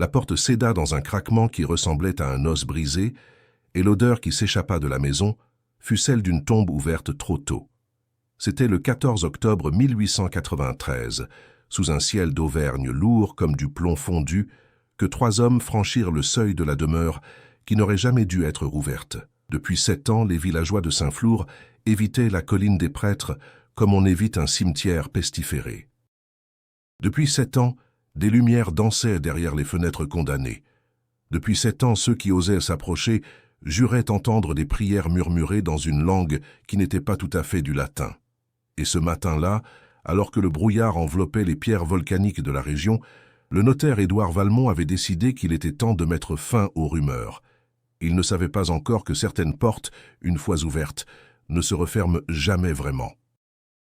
La porte céda dans un craquement qui ressemblait à un os brisé, et l'odeur qui s'échappa de la maison fut celle d'une tombe ouverte trop tôt. C'était le 14 octobre 1893, sous un ciel d'Auvergne lourd comme du plomb fondu, que 3 hommes franchirent le seuil de la demeure qui n'aurait jamais dû être rouverte. Depuis 7 ans, les villageois de Saint-Flour évitaient la colline des prêtres comme on évite un cimetière pestiféré. Depuis 7 ans, des lumières dansaient derrière les fenêtres condamnées. Depuis 7 ans, ceux qui osaient s'approcher juraient entendre des prières murmurées dans une langue qui n'était pas tout à fait du latin. Et ce matin-là, alors que le brouillard enveloppait les pierres volcaniques de la région, le notaire Édouard Valmont avait décidé qu'il était temps de mettre fin aux rumeurs. Il ne savait pas encore que certaines portes, une fois ouvertes, ne se referment jamais vraiment.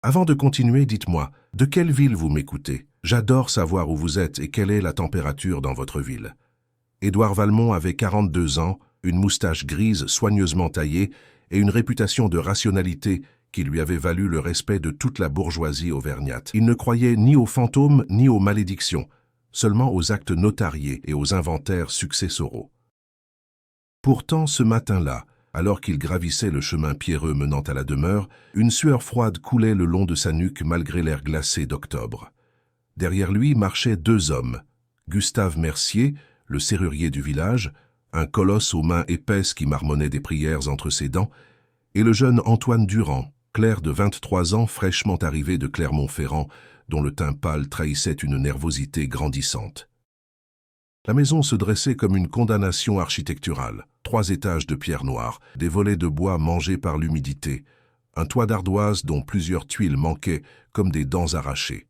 Avant de continuer, dites-moi, de quelle ville vous m'écoutez? J'adore savoir où vous êtes et quelle est la température dans votre ville. Édouard Valmont avait 42 ans, une moustache grise soigneusement taillée et une réputation de rationalité qui lui avait valu le respect de toute la bourgeoisie auvergnate. Il ne croyait ni aux fantômes ni aux malédictions, seulement aux actes notariés et aux inventaires successoraux. Pourtant, ce matin-là, alors qu'il gravissait le chemin pierreux menant à la demeure, une sueur froide coulait le long de sa nuque malgré l'air glacé d'octobre. Derrière lui marchaient 2 hommes, Gustave Mercier, le serrurier du village, un colosse aux mains épaisses qui marmonnait des prières entre ses dents, et le jeune Antoine Durand, clerc de 23 ans fraîchement arrivé de Clermont-Ferrand, dont le teint pâle trahissait une nervosité grandissante. La maison se dressait comme une condamnation architecturale. 3 étages de pierre noire, des volets de bois mangés par l'humidité, un toit d'ardoise dont plusieurs tuiles manquaient comme des dents arrachées.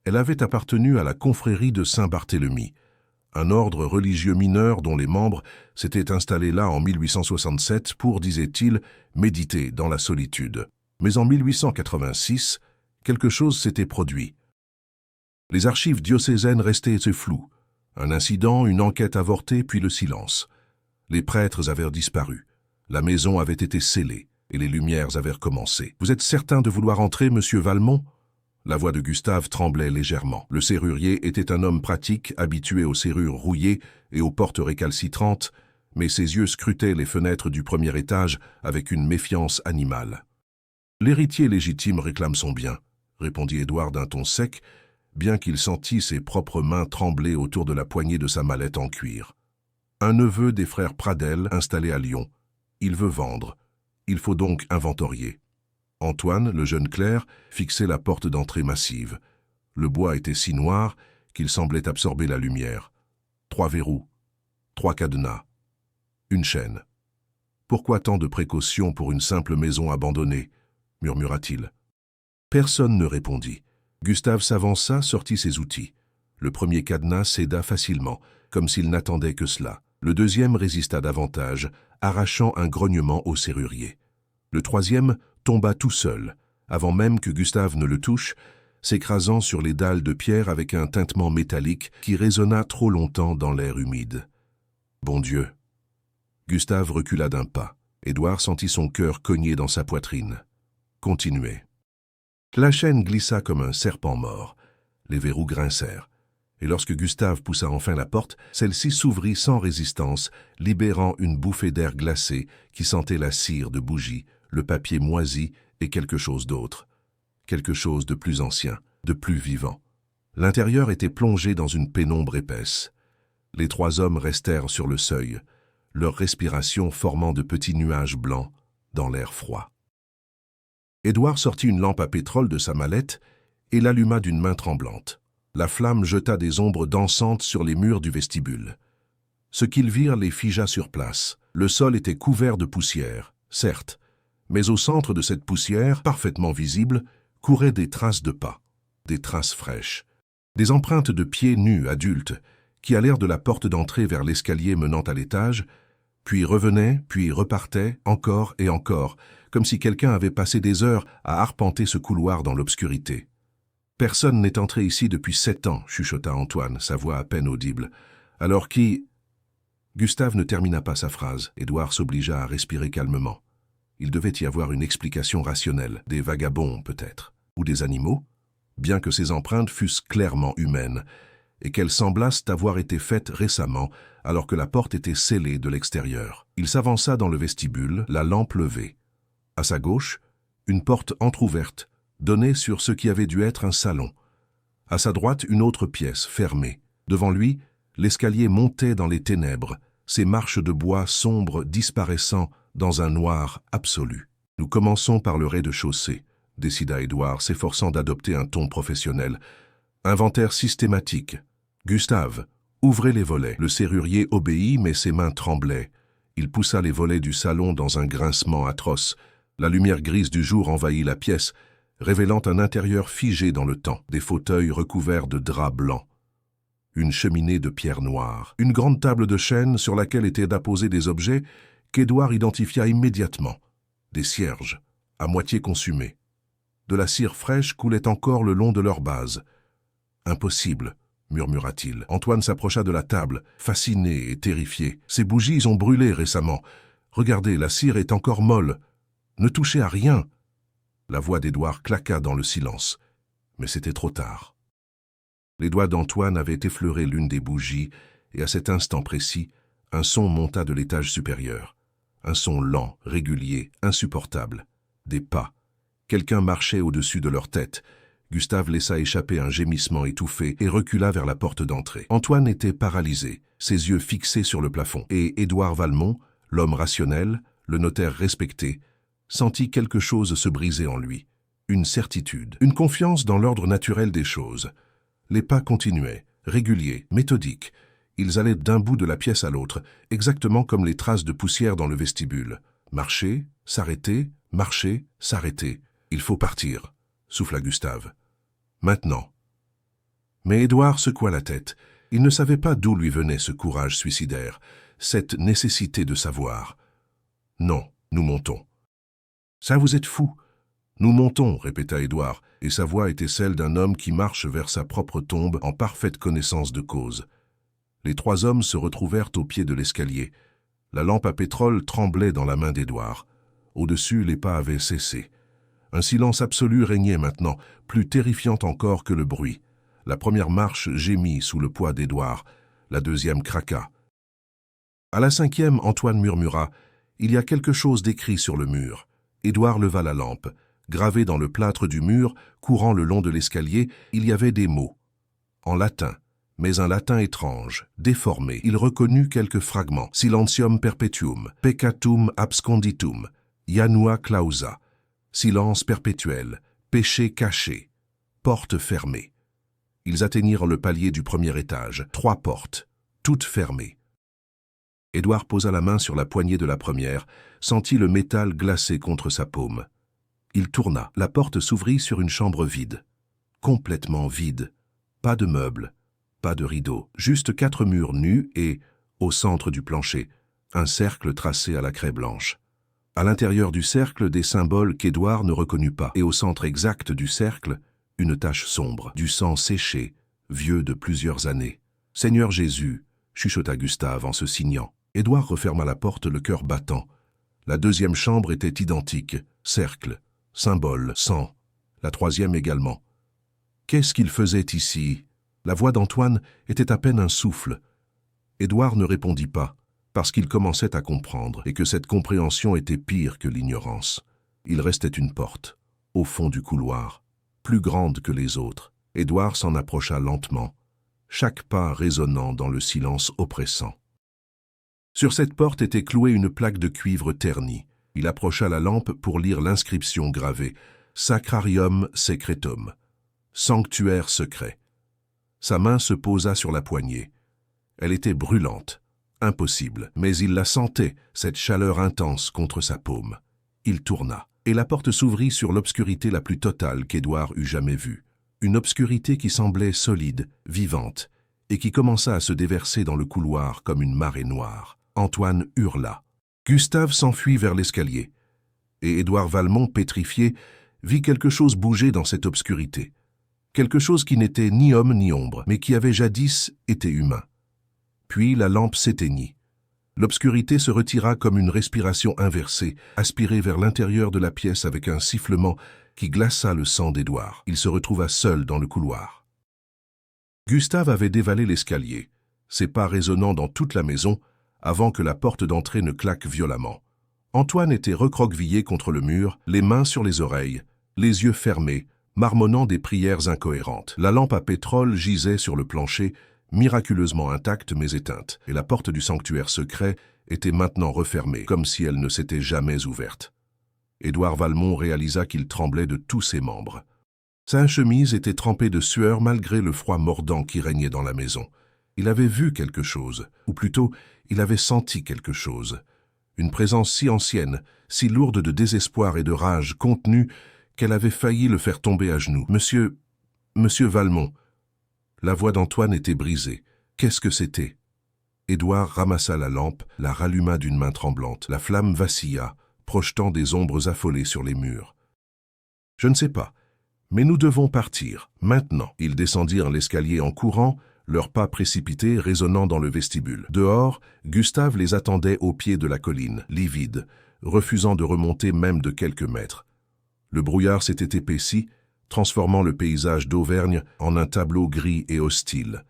Elle avait appartenu à la confrérie de Saint-Barthélemy, un ordre religieux mineur dont les membres s'étaient installés là en 1867 pour, disait-il, méditer dans la solitude. Mais en 1886, quelque chose s'était produit. Les archives diocésaines restaient floues. Un incident, une enquête avortée, puis le silence. Les prêtres avaient disparu. La maison avait été scellée et les lumières avaient recommencé. « Vous êtes certain de vouloir entrer, monsieur Valmont ?» La voix de Gustave tremblait légèrement. Le serrurier était un homme pratique, habitué aux serrures rouillées et aux portes récalcitrantes, mais ses yeux scrutaient les fenêtres du premier étage avec une méfiance animale. « L'héritier légitime réclame son bien, » répondit Édouard d'un ton sec, bien qu'il sentît ses propres mains trembler autour de la poignée de sa mallette en cuir. Un neveu des frères Pradel installé à Lyon. Il veut vendre. Il faut donc inventorier. Antoine, le jeune clerc, fixait la porte d'entrée massive. Le bois était si noir qu'il semblait absorber la lumière. 3 verrous, 3 cadenas, une chaîne. Pourquoi tant de précautions pour une simple maison abandonnée? Murmura-t-il. Personne ne répondit. Gustave s'avança, sortit ses outils. Le premier cadenas céda facilement, comme s'il n'attendait que cela. Le deuxième résista davantage, arrachant un grognement au serrurier. Le troisième tomba tout seul, avant même que Gustave ne le touche, s'écrasant sur les dalles de pierre avec un tintement métallique qui résonna trop longtemps dans l'air humide. Bon Dieu! Gustave recula d'un pas. Édouard sentit son cœur cogner dans sa poitrine. Continuez. La chaîne glissa comme un serpent mort. Les verrous grincèrent. Et lorsque Gustave poussa enfin la porte, celle-ci s'ouvrit sans résistance, libérant une bouffée d'air glacé qui sentait la cire de bougie, le papier moisi et quelque chose d'autre. Quelque chose de plus ancien, de plus vivant. L'intérieur était plongé dans une pénombre épaisse. Les 3 hommes restèrent sur le seuil, leur respiration formant de petits nuages blancs dans l'air froid. Édouard sortit une lampe à pétrole de sa mallette et l'alluma d'une main tremblante. La flamme jeta des ombres dansantes sur les murs du vestibule. Ce qu'ils virent les figea sur place. Le sol était couvert de poussière, certes, mais au centre de cette poussière, parfaitement visible, couraient des traces de pas, des traces fraîches, des empreintes de pieds nus adultes qui allèrent de la porte d'entrée vers l'escalier menant à l'étage, puis revenaient, puis repartaient, encore et encore, comme si quelqu'un avait passé des heures à arpenter ce couloir dans l'obscurité. « Personne n'est entré ici depuis 7 ans, chuchota Antoine, sa voix à peine audible. Alors qui… » Gustave ne termina pas sa phrase. Édouard s'obligea à respirer calmement. Il devait y avoir une explication rationnelle. Des vagabonds, peut-être. Ou des animaux. Bien que ces empreintes fussent clairement humaines, et qu'elles semblassent avoir été faites récemment, alors que la porte était scellée de l'extérieur. Il s'avança dans le vestibule, la lampe levée. À sa gauche, une porte entr'ouverte donnait sur ce qui avait dû être un salon. À sa droite, une autre pièce, fermée. Devant lui, l'escalier montait dans les ténèbres, ses marches de bois sombres disparaissant dans un noir absolu. « Nous commençons par le rez-de-chaussée », décida Édouard, s'efforçant d'adopter un ton professionnel. « Inventaire systématique. Gustave, ouvrez les volets. » Le serrurier obéit, mais ses mains tremblaient. Il poussa les volets du salon dans un grincement atroce. La lumière grise du jour envahit la pièce, révélant un intérieur figé dans le temps, des fauteuils recouverts de draps blancs, une cheminée de pierre noire, une grande table de chêne sur laquelle étaient apposés des objets qu'Édouard identifia immédiatement, des cierges, à moitié consumés. De la cire fraîche coulait encore le long de leur base. « Impossible », murmura-t-il. Antoine s'approcha de la table, fasciné et terrifié. « Ces bougies ont brûlé récemment. Regardez, la cire est encore molle. Ne touchez à rien !» La voix d'Édouard claqua dans le silence, mais c'était trop tard. Les doigts d'Antoine avaient effleuré l'une des bougies, et à cet instant précis, un son monta de l'étage supérieur. Un son lent, régulier, insupportable. Des pas. Quelqu'un marchait au-dessus de leur tête. Gustave laissa échapper un gémissement étouffé et recula vers la porte d'entrée. Antoine était paralysé, ses yeux fixés sur le plafond, et Édouard Valmont, l'homme rationnel, le notaire respecté, sentit quelque chose se briser en lui. Une certitude, une confiance dans l'ordre naturel des choses. Les pas continuaient, réguliers, méthodiques. Ils allaient d'un bout de la pièce à l'autre, exactement comme les traces de poussière dans le vestibule. Marcher, s'arrêter, marcher, s'arrêter. « Il faut partir », souffla Gustave. « Maintenant. » Mais Édouard secoua la tête. Il ne savait pas d'où lui venait ce courage suicidaire, cette nécessité de savoir. « Non, nous montons. »« Ça, vous êtes fou. »« Nous montons, » répéta Édouard, et sa voix était celle d'un homme qui marche vers sa propre tombe en parfaite connaissance de cause. Les trois hommes se retrouvèrent au pied de l'escalier. La lampe à pétrole tremblait dans la main d'Édouard. Au-dessus, les pas avaient cessé. Un silence absolu régnait maintenant, plus terrifiant encore que le bruit. La première marche gémit sous le poids d'Édouard. La deuxième craqua. À la cinquième, Antoine murmura « Il y a quelque chose d'écrit sur le mur ». Édouard leva la lampe. Gravé dans le plâtre du mur, courant le long de l'escalier, il y avait des mots. En latin, mais un latin étrange, déformé. Il reconnut quelques fragments. Silentium perpetuum, peccatum absconditum, janua clausa, silence perpétuel, péché caché, porte fermée. Ils atteignirent le palier du premier étage. 3 portes, toutes fermées. Édouard posa la main sur la poignée de la première, sentit le métal glacé contre sa paume. Il tourna. La porte s'ouvrit sur une chambre vide. Complètement vide. Pas de meubles, pas de rideaux. Juste 4 murs nus et, au centre du plancher, un cercle tracé à la craie blanche. À l'intérieur du cercle, des symboles qu'Édouard ne reconnut pas. Et au centre exact du cercle, une tache sombre, du sang séché, vieux de plusieurs années. « Seigneur Jésus !» chuchota Gustave en se signant. Édouard referma la porte, le cœur battant. La deuxième chambre était identique. Cercle. Symbole, sang. La troisième également. Qu'est-ce qu'il faisait ici? La voix d'Antoine était à peine un souffle. Édouard ne répondit pas, parce qu'il commençait à comprendre, et que cette compréhension était pire que l'ignorance. Il restait une porte, au fond du couloir, plus grande que les autres. Édouard s'en approcha lentement, chaque pas résonnant dans le silence oppressant. Sur cette porte était clouée une plaque de cuivre ternie. Il approcha la lampe pour lire l'inscription gravée « Sacrarium secretum » « Sanctuaire secret ». Sa main se posa sur la poignée. Elle était brûlante, impossible, mais il la sentait, cette chaleur intense contre sa paume. Il tourna, et la porte s'ouvrit sur l'obscurité la plus totale qu'Édouard eût jamais vue. Une obscurité qui semblait solide, vivante, et qui commença à se déverser dans le couloir comme une marée noire. Antoine hurla. Gustave s'enfuit vers l'escalier, et Édouard Valmont, pétrifié, vit quelque chose bouger dans cette obscurité. Quelque chose qui n'était ni homme ni ombre, mais qui avait jadis été humain. Puis la lampe s'éteignit. L'obscurité se retira comme une respiration inversée, aspirée vers l'intérieur de la pièce avec un sifflement qui glaça le sang d'Édouard. Il se retrouva seul dans le couloir. Gustave avait dévalé l'escalier, ses pas résonnant dans toute la maison, avant que la porte d'entrée ne claque violemment. Antoine était recroquevillé contre le mur, les mains sur les oreilles, les yeux fermés, marmonnant des prières incohérentes. La lampe à pétrole gisait sur le plancher, miraculeusement intacte mais éteinte, et la porte du sanctuaire secret était maintenant refermée, comme si elle ne s'était jamais ouverte. Édouard Valmont réalisa qu'il tremblait de tous ses membres. Sa chemise était trempée de sueur malgré le froid mordant qui régnait dans la maison. Il avait vu quelque chose, ou plutôt, il avait senti quelque chose. Une présence si ancienne, si lourde de désespoir et de rage contenue, qu'elle avait failli le faire tomber à genoux. « Monsieur Valmont !» La voix d'Antoine était brisée. Qu'est-ce que c'était? Édouard ramassa la lampe, la ralluma d'une main tremblante. La flamme vacilla, projetant des ombres affolées sur les murs. « Je ne sais pas, mais nous devons partir, maintenant. » Ils descendirent l'escalier en courant, leurs pas précipités résonnant dans le vestibule. Dehors, Gustave les attendait au pied de la colline, livide, refusant de remonter même de quelques mètres. Le brouillard s'était épaissi, transformant le paysage d'Auvergne en un tableau gris et hostile.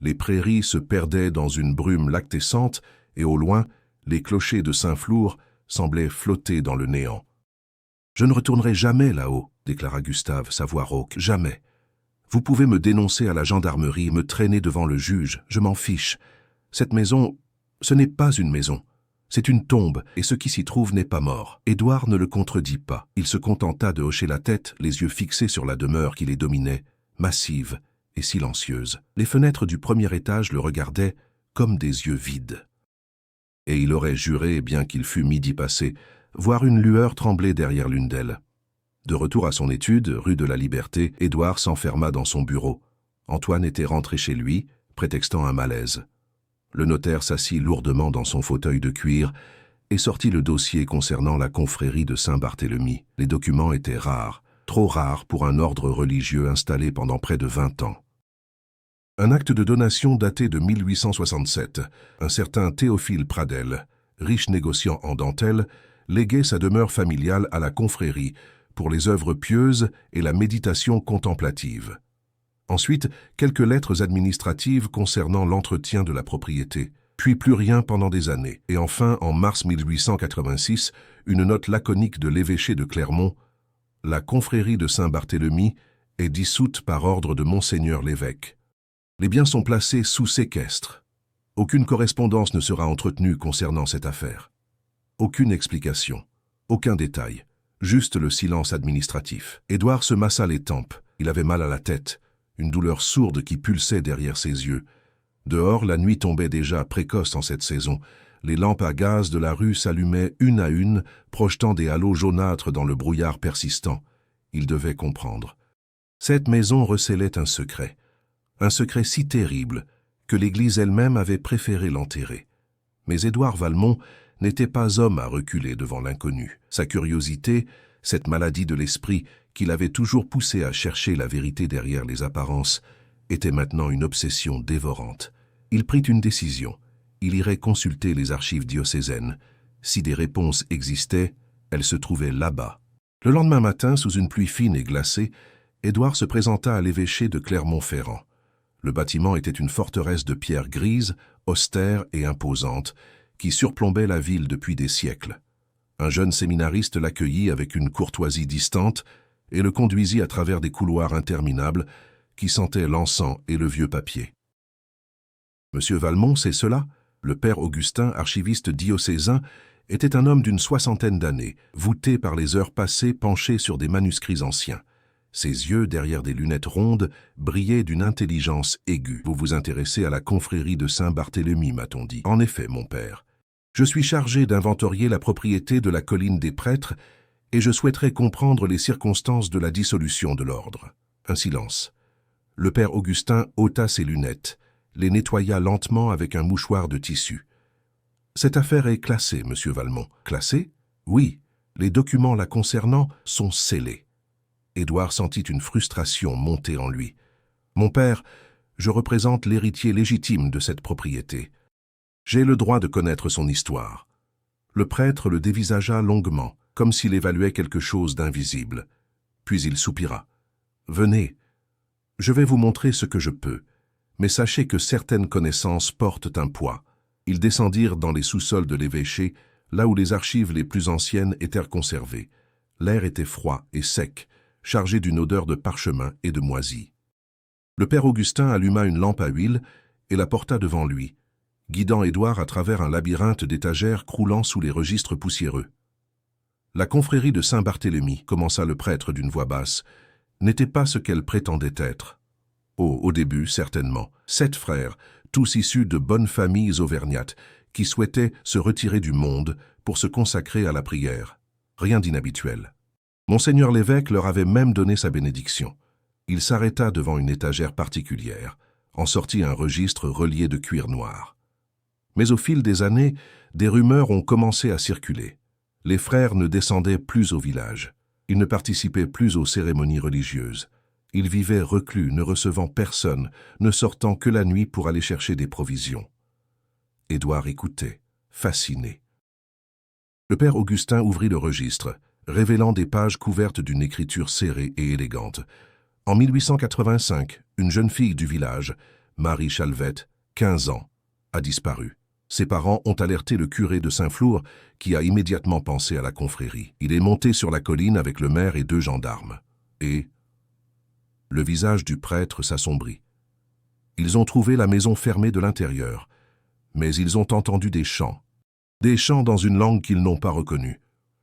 Les prairies se perdaient dans une brume lactescente et au loin, les clochers de Saint-Flour semblaient flotter dans le néant. « Je ne retournerai jamais là-haut, » déclara Gustave, sa voix rauque. « Jamais. Vous pouvez me dénoncer à la gendarmerie, me traîner devant le juge, je m'en fiche. Cette maison, ce n'est pas une maison. C'est une tombe, et ce qui s'y trouve n'est pas mort. » Édouard ne le contredit pas. Il se contenta de hocher la tête, les yeux fixés sur la demeure qui les dominait, massive et silencieuse. Les fenêtres du premier étage le regardaient comme des yeux vides. Et il aurait juré, bien qu'il fût midi passé, voir une lueur trembler derrière l'une d'elles. De retour à son étude, rue de la Liberté, Édouard s'enferma dans son bureau. Antoine était rentré chez lui, prétextant un malaise. Le notaire s'assit lourdement dans son fauteuil de cuir et sortit le dossier concernant la confrérie de Saint-Barthélemy. Les documents étaient rares, trop rares pour un ordre religieux installé pendant près de 20 ans. Un acte de donation daté de 1867, un certain Théophile Pradel, riche négociant en dentelle, léguait sa demeure familiale à la confrérie pour les œuvres pieuses et la méditation contemplative. Ensuite, quelques lettres administratives concernant l'entretien de la propriété, puis plus rien pendant des années. Et enfin, en mars 1886, une note laconique de l'évêché de Clermont. La confrérie de Saint-Barthélemy est dissoute par ordre de Monseigneur l'évêque. Les biens sont placés sous séquestre. Aucune correspondance ne sera entretenue concernant cette affaire. Aucune explication, aucun détail, juste le silence administratif. Édouard se massa les tempes, il avait mal à la tête, une douleur sourde qui pulsait derrière ses yeux. Dehors, la nuit tombait déjà précoce en cette saison. Les lampes à gaz de la rue s'allumaient une à une, projetant des halos jaunâtres dans le brouillard persistant. Il devait comprendre. Cette maison recélait un secret si terrible que l'Église elle-même avait préféré l'enterrer. Mais Édouard Valmont n'était pas homme à reculer devant l'inconnu. Sa curiosité, cette maladie de l'esprit qui l'avait toujours poussé à chercher la vérité derrière les apparences, était maintenant une obsession dévorante. Il prit une décision. Il irait consulter les archives diocésaines. Si des réponses existaient, elles se trouvaient là-bas. Le lendemain matin, sous une pluie fine et glacée, Édouard se présenta à l'évêché de Clermont-Ferrand. Le bâtiment était une forteresse de pierre grise, austère et imposante, qui surplombait la ville depuis des siècles. Un jeune séminariste l'accueillit avec une courtoisie distante et le conduisit à travers des couloirs interminables qui sentaient l'encens et le vieux papier. « Monsieur Valmont, c'est cela ?» Le père Augustin, archiviste diocésain, était un homme d'une 60aine d'années, voûté par les heures passées penché sur des manuscrits anciens. Ses yeux, derrière des lunettes rondes, brillaient d'une intelligence aiguë. « Vous vous intéressez à la confrérie de Saint-Barthélemy, m'a-t-on dit. »« En effet, mon père. Je suis chargé d'inventorier la propriété de la colline des prêtres et je souhaiterais comprendre les circonstances de la dissolution de l'ordre. » Un silence. Le père Augustin ôta ses lunettes, les nettoya lentement avec un mouchoir de tissu. « Cette affaire est classée, monsieur Valmont. »« Classée ? Oui. Les documents la concernant sont scellés. » Édouard sentit une frustration monter en lui. « Mon père, je représente l'héritier légitime de cette propriété. J'ai le droit de connaître son histoire. » Le prêtre le dévisagea longuement, comme s'il évaluait quelque chose d'invisible. Puis il soupira. « Venez, je vais vous montrer ce que je peux. Mais sachez que certaines connaissances portent un poids. Ils descendirent dans les sous-sols de l'évêché, là où les archives les plus anciennes étaient conservées. L'air était froid et sec, chargé d'une odeur de parchemin et de moisie. Le père Augustin alluma une lampe à huile et la porta devant lui, guidant Édouard à travers un labyrinthe d'étagères croulant sous les registres poussiéreux. La confrérie de Saint-Barthélemy, commença le prêtre d'une voix basse, n'était pas ce qu'elle prétendait être. Oh, au début, certainement, 7 frères, tous issus de bonnes familles auvergnates, qui souhaitaient se retirer du monde pour se consacrer à la prière. Rien d'inhabituel. Monseigneur l'évêque leur avait même donné sa bénédiction. Il s'arrêta devant une étagère particulière, en sortit un registre relié de cuir noir. Mais au fil des années, des rumeurs ont commencé à circuler. Les frères ne descendaient plus au village. Ils ne participaient plus aux cérémonies religieuses. Ils vivaient reclus, ne recevant personne, ne sortant que la nuit pour aller chercher des provisions. Édouard écoutait, fasciné. Le père Augustin ouvrit le registre, révélant des pages couvertes d'une écriture serrée et élégante. En 1885, une jeune fille du village, Marie Chalvette, 15 ans, a disparu. Ses parents ont alerté le curé de Saint-Flour, qui a immédiatement pensé à la confrérie. Il est monté sur la colline avec le maire et 2 gendarmes. Et le visage du prêtre s'assombrit. Ils ont trouvé la maison fermée de l'intérieur, mais ils ont entendu des chants dans une langue qu'ils n'ont pas reconnue.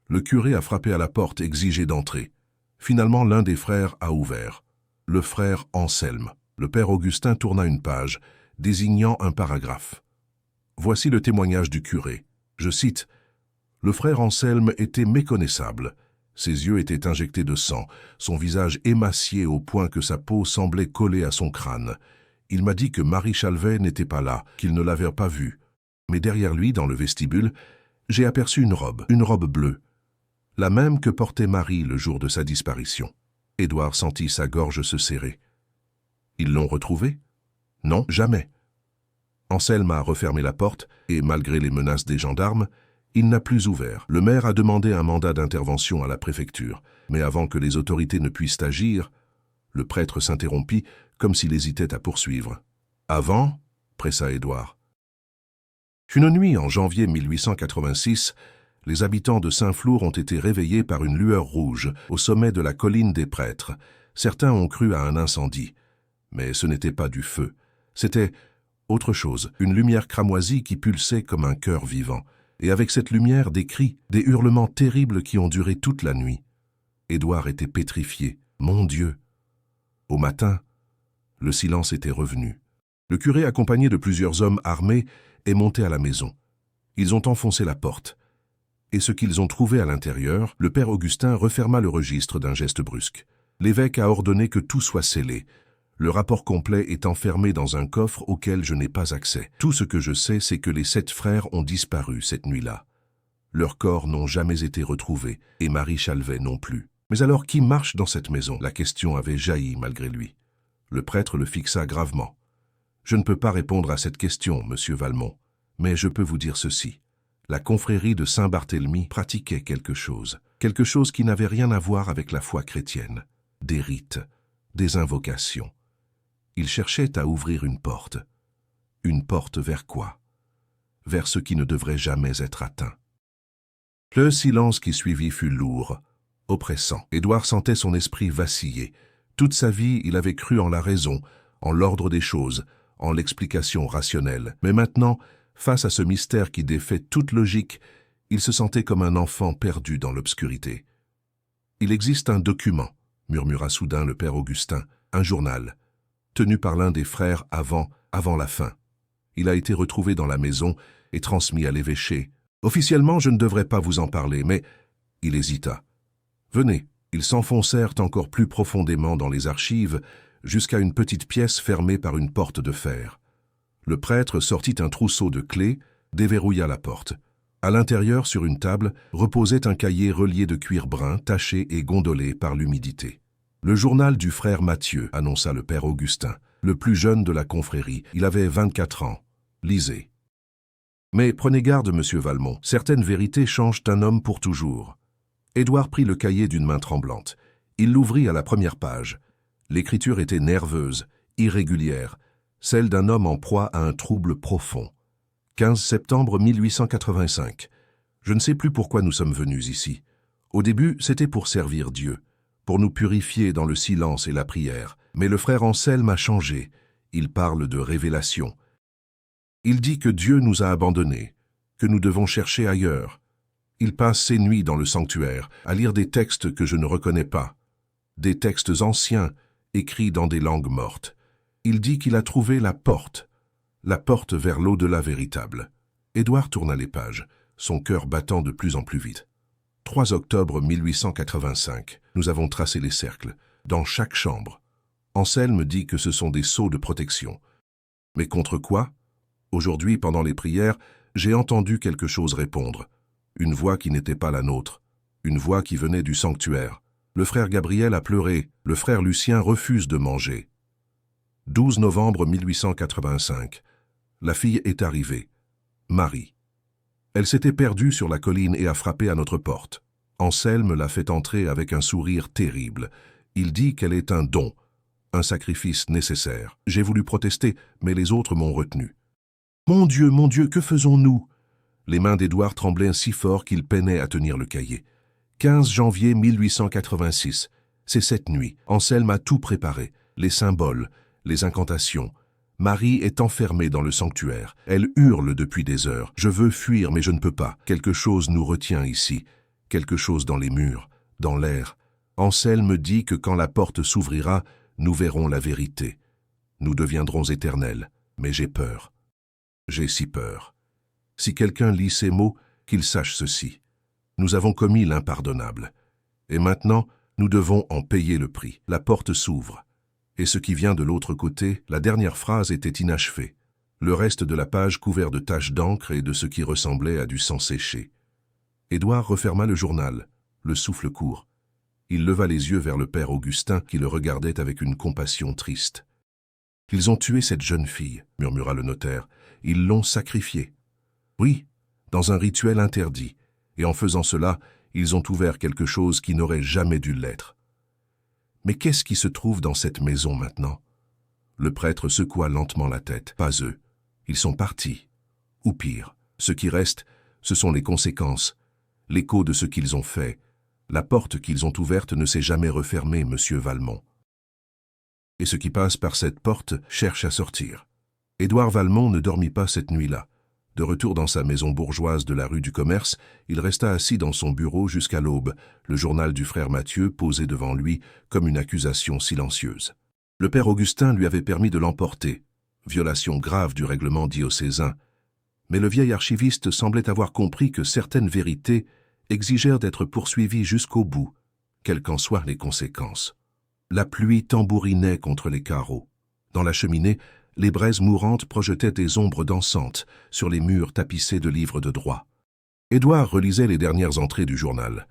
Le curé a frappé à la porte, exigé d'entrer. Finalement, l'un des frères a ouvert. Le frère Anselme. Le père Augustin tourna une page, désignant un paragraphe. Voici le témoignage du curé. Je cite. « Le frère Anselme était méconnaissable. Ses yeux étaient injectés de sang, son visage émacié au point que sa peau semblait collée à son crâne. Il m'a dit que Marie Chalvet n'était pas là, qu'il ne l'avait pas vue. Mais derrière lui, dans le vestibule, j'ai aperçu une robe bleue, la même que portait Marie le jour de sa disparition. » Édouard sentit sa gorge se serrer. Ils l'ont retrouvée? Non, jamais. Anselme a refermé la porte et, malgré les menaces des gendarmes, il n'a plus ouvert. Le maire a demandé un mandat d'intervention à la préfecture, mais avant que les autorités ne puissent agir, le prêtre s'interrompit comme s'il hésitait à poursuivre. « Avant » pressa Édouard. Une nuit en janvier 1886, les habitants de Saint-Flour ont été réveillés par une lueur rouge au sommet de la colline des Prêtres. Certains ont cru à un incendie, mais ce n'était pas du feu. C'était autre chose, une lumière cramoisie qui pulsait comme un cœur vivant. Et avec cette lumière, des cris, des hurlements terribles qui ont duré toute la nuit. Édouard était pétrifié. Mon Dieu! Au matin, le silence était revenu. Le curé, accompagné de plusieurs hommes armés, est monté à la maison. Ils ont enfoncé la porte. Et ce qu'ils ont trouvé à l'intérieur, le père Augustin referma le registre d'un geste brusque. L'évêque a ordonné que tout soit scellé. Le rapport complet est enfermé dans un coffre auquel je n'ai pas accès. Tout ce que je sais, c'est que les 7 frères ont disparu cette nuit-là. Leurs corps n'ont jamais été retrouvés, et Marie Chalvet non plus. Mais alors, qui marche dans cette maison? La question avait jailli malgré lui. Le prêtre le fixa gravement. Je ne peux pas répondre à cette question, monsieur Valmont, mais je peux vous dire ceci. La confrérie de Saint-Barthélemy pratiquait quelque chose qui n'avait rien à voir avec la foi chrétienne. Des rites, des invocations. Il cherchait à ouvrir une porte. Une porte vers quoi? Vers ce qui ne devrait jamais être atteint. Le silence qui suivit fut lourd, oppressant. Édouard sentait son esprit vaciller. Toute sa vie, il avait cru en la raison, en l'ordre des choses, en l'explication rationnelle. Mais maintenant, face à ce mystère qui défait toute logique, il se sentait comme un enfant perdu dans l'obscurité. « Il existe un document », murmura soudain le père Augustin, « un journal, tenu par l'un des frères avant la fin. Il a été retrouvé dans la maison et transmis à l'évêché. Officiellement, je ne devrais pas vous en parler, mais... » Il hésita. « Venez. » Ils s'enfoncèrent encore plus profondément dans les archives, jusqu'à une petite pièce fermée par une porte de fer. Le prêtre sortit un trousseau de clés, déverrouilla la porte. À l'intérieur, sur une table, reposait un cahier relié de cuir brun, taché et gondolé par l'humidité. « Le journal du frère Mathieu », annonça le père Augustin, le plus jeune de la confrérie. Il avait 24 ans. Lisez. Mais prenez garde, monsieur Valmont, certaines vérités changent un homme pour toujours. Édouard prit le cahier d'une main tremblante. Il l'ouvrit à la première page. L'écriture était nerveuse, irrégulière, celle d'un homme en proie à un trouble profond. 15 septembre 1885. Je ne sais plus pourquoi nous sommes venus ici. Au début, c'était pour servir Dieu, pour nous purifier dans le silence et la prière. Mais le frère Anselme a changé. Il parle de révélation. Il dit que Dieu nous a abandonnés, que nous devons chercher ailleurs. Il passe ses nuits dans le sanctuaire, à lire des textes que je ne reconnais pas, des textes anciens, écrits dans des langues mortes. Il dit qu'il a trouvé la porte vers l'au-delà véritable. Édouard tourna les pages, son cœur battant de plus en plus vite. 3 octobre 1885, nous avons tracé les cercles, dans chaque chambre. Anselme dit que ce sont des sceaux de protection. Mais contre quoi? Aujourd'hui, pendant les prières, j'ai entendu quelque chose répondre. Une voix qui n'était pas la nôtre. Une voix qui venait du sanctuaire. Le frère Gabriel a pleuré. Le frère Lucien refuse de manger. 12 novembre 1885. La fille est arrivée. Marie. Elle s'était perdue sur la colline et a frappé à notre porte. Anselme l'a fait entrer avec un sourire terrible. Il dit qu'elle est un don, un sacrifice nécessaire. J'ai voulu protester, mais les autres m'ont retenu. Mon Dieu, que faisons-nous? Les mains d'Édouard tremblaient si fort qu'il peinait à tenir le cahier. 15 janvier 1886. C'est cette nuit. Anselme a tout préparé. Les symboles, les incantations. Marie est enfermée dans le sanctuaire. Elle hurle depuis des heures. Je veux fuir, mais je ne peux pas. Quelque chose nous retient ici. Quelque chose dans les murs, dans l'air. Anselme dit que quand la porte s'ouvrira, nous verrons la vérité. Nous deviendrons éternels. Mais j'ai peur. J'ai si peur. Si quelqu'un lit ces mots, qu'il sache ceci. Nous avons commis l'impardonnable. Et maintenant, nous devons en payer le prix. La porte s'ouvre. Et ce qui vient de l'autre côté, la dernière phrase était inachevée. Le reste de la page couvert de taches d'encre et de ce qui ressemblait à du sang séché. Édouard referma le journal, le souffle court. Il leva les yeux vers le père Augustin qui le regardait avec une compassion triste. « Ils ont tué cette jeune fille, » murmura le notaire. « Ils l'ont sacrifiée. » Oui, dans un rituel interdit, et en faisant cela, ils ont ouvert quelque chose qui n'aurait jamais dû l'être. Mais qu'est-ce qui se trouve dans cette maison maintenant? Le prêtre secoua lentement la tête. Pas eux. Ils sont partis. Ou pire, ce qui reste, ce sont les conséquences, l'écho de ce qu'ils ont fait. La porte qu'ils ont ouverte ne s'est jamais refermée, monsieur Valmont. Et ce qui passe par cette porte cherche à sortir. Édouard Valmont ne dormit pas cette nuit-là. De retour dans sa maison bourgeoise de la rue du Commerce, il resta assis dans son bureau jusqu'à l'aube, le journal du frère Mathieu posé devant lui comme une accusation silencieuse. Le père Augustin lui avait permis de l'emporter, violation grave du règlement diocésain. Mais le vieil archiviste semblait avoir compris que certaines vérités exigèrent d'être poursuivies jusqu'au bout, quelles qu'en soient les conséquences. La pluie tambourinait contre les carreaux. Dans la cheminée, les braises mourantes projetaient des ombres dansantes sur les murs tapissés de livres de droit. Édouard relisait les dernières entrées du journal,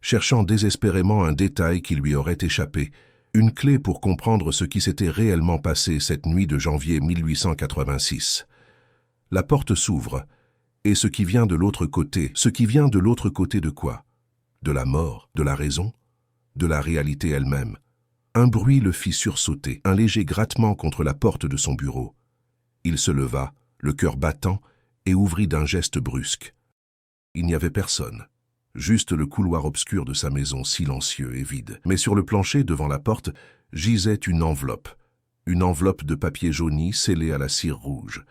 cherchant désespérément un détail qui lui aurait échappé, une clé pour comprendre ce qui s'était réellement passé cette nuit de janvier 1886. La porte s'ouvre, et ce qui vient de l'autre côté de quoi? De la mort, de la raison, de la réalité elle-même. Un bruit le fit sursauter, un léger grattement contre la porte de son bureau. Il se leva, le cœur battant, et ouvrit d'un geste brusque. Il n'y avait personne, juste le couloir obscur de sa maison silencieux et vide. Mais sur le plancher, devant la porte, gisait une enveloppe de papier jauni scellée à la cire rouge.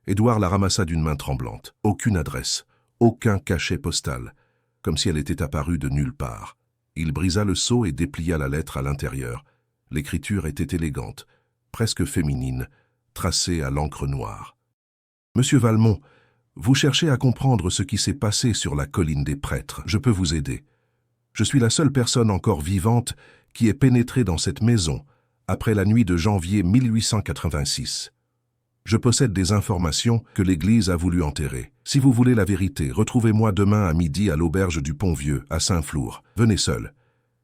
Édouard la ramassa d'une main tremblante. Aucune adresse, aucun cachet postal, comme si elle était apparue de nulle part. Il brisa le sceau et déplia la lettre à l'intérieur. L'écriture était élégante, presque féminine, tracée à l'encre noire. « Monsieur Valmont, vous cherchez à comprendre ce qui s'est passé sur la colline des prêtres. Je peux vous aider. Je suis la seule personne encore vivante qui est pénétrée dans cette maison après la nuit de janvier 1886. Je possède des informations que l'Église a voulu enterrer. Si vous voulez la vérité, retrouvez-moi demain à midi à l'auberge du Pont-Vieux, à Saint-Flour. Venez seul,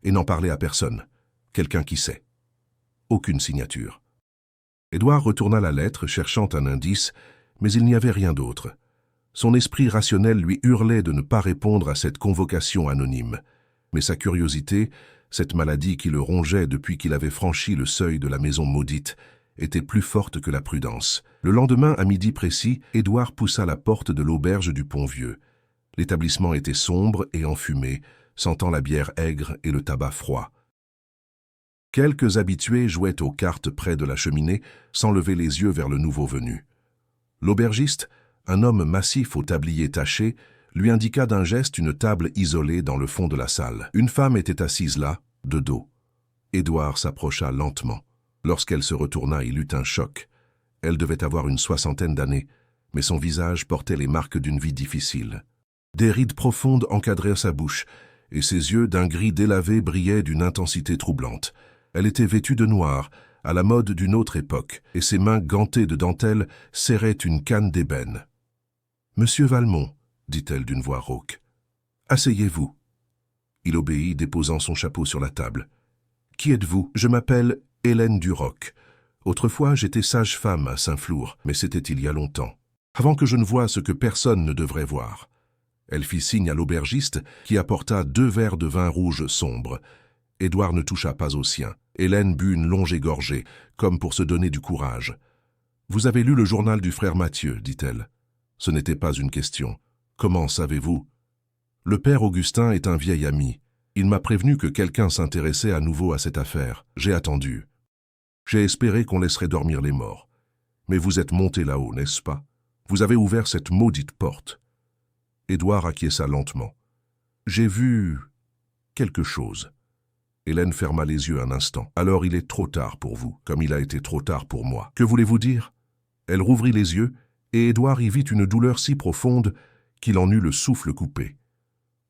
et n'en parlez à personne. Quelqu'un qui sait. » Aucune signature. Édouard retourna la lettre, cherchant un indice, mais il n'y avait rien d'autre. Son esprit rationnel lui hurlait de ne pas répondre à cette convocation anonyme. Mais sa curiosité, cette maladie qui le rongeait depuis qu'il avait franchi le seuil de la maison maudite, était plus forte que la prudence. Le lendemain, à midi précis, Édouard poussa la porte de l'auberge du Pont-Vieux. L'établissement était sombre et enfumé, sentant la bière aigre et le tabac froid. Quelques habitués jouaient aux cartes près de la cheminée, sans lever les yeux vers le nouveau venu. L'aubergiste, un homme massif au tablier taché, lui indiqua d'un geste une table isolée dans le fond de la salle. Une femme était assise là, de dos. Édouard s'approcha lentement. Lorsqu'elle se retourna, il eut un choc. Elle devait avoir une 60aine d'années, mais son visage portait les marques d'une vie difficile. Des rides profondes encadraient sa bouche, et ses yeux d'un gris délavé brillaient d'une intensité troublante. Elle était vêtue de noir, à la mode d'une autre époque, et ses mains gantées de dentelle serraient une canne d'ébène. « Monsieur Valmont, » dit-elle d'une voix rauque, « asseyez-vous. » Il obéit, déposant son chapeau sur la table. « Qui êtes-vous ? Je m'appelle Hélène Duroc. Autrefois, j'étais sage-femme à Saint-Flour, mais c'était il y a longtemps. Avant que je ne voie ce que personne ne devrait voir. » Elle fit signe à l'aubergiste, qui apporta 2 verres de vin rouge sombre. Édouard ne toucha pas au sien. Hélène but une longue gorgée, comme pour se donner du courage. « Vous avez lu le journal du frère Mathieu, dit-elle. Ce n'était pas une question. Comment savez-vous ? Le père Augustin est un vieil ami. Il m'a prévenu que quelqu'un s'intéressait à nouveau à cette affaire. J'ai attendu. J'ai espéré qu'on laisserait dormir les morts. Mais vous êtes monté là-haut, n'est-ce pas? Vous avez ouvert cette maudite porte. » Édouard acquiesça lentement. « J'ai vu quelque chose. » Hélène ferma les yeux un instant. « Alors il est trop tard pour vous, comme il a été trop tard pour moi. Que voulez-vous dire ?» Elle rouvrit les yeux, et Édouard y vit une douleur si profonde qu'il en eut le souffle coupé.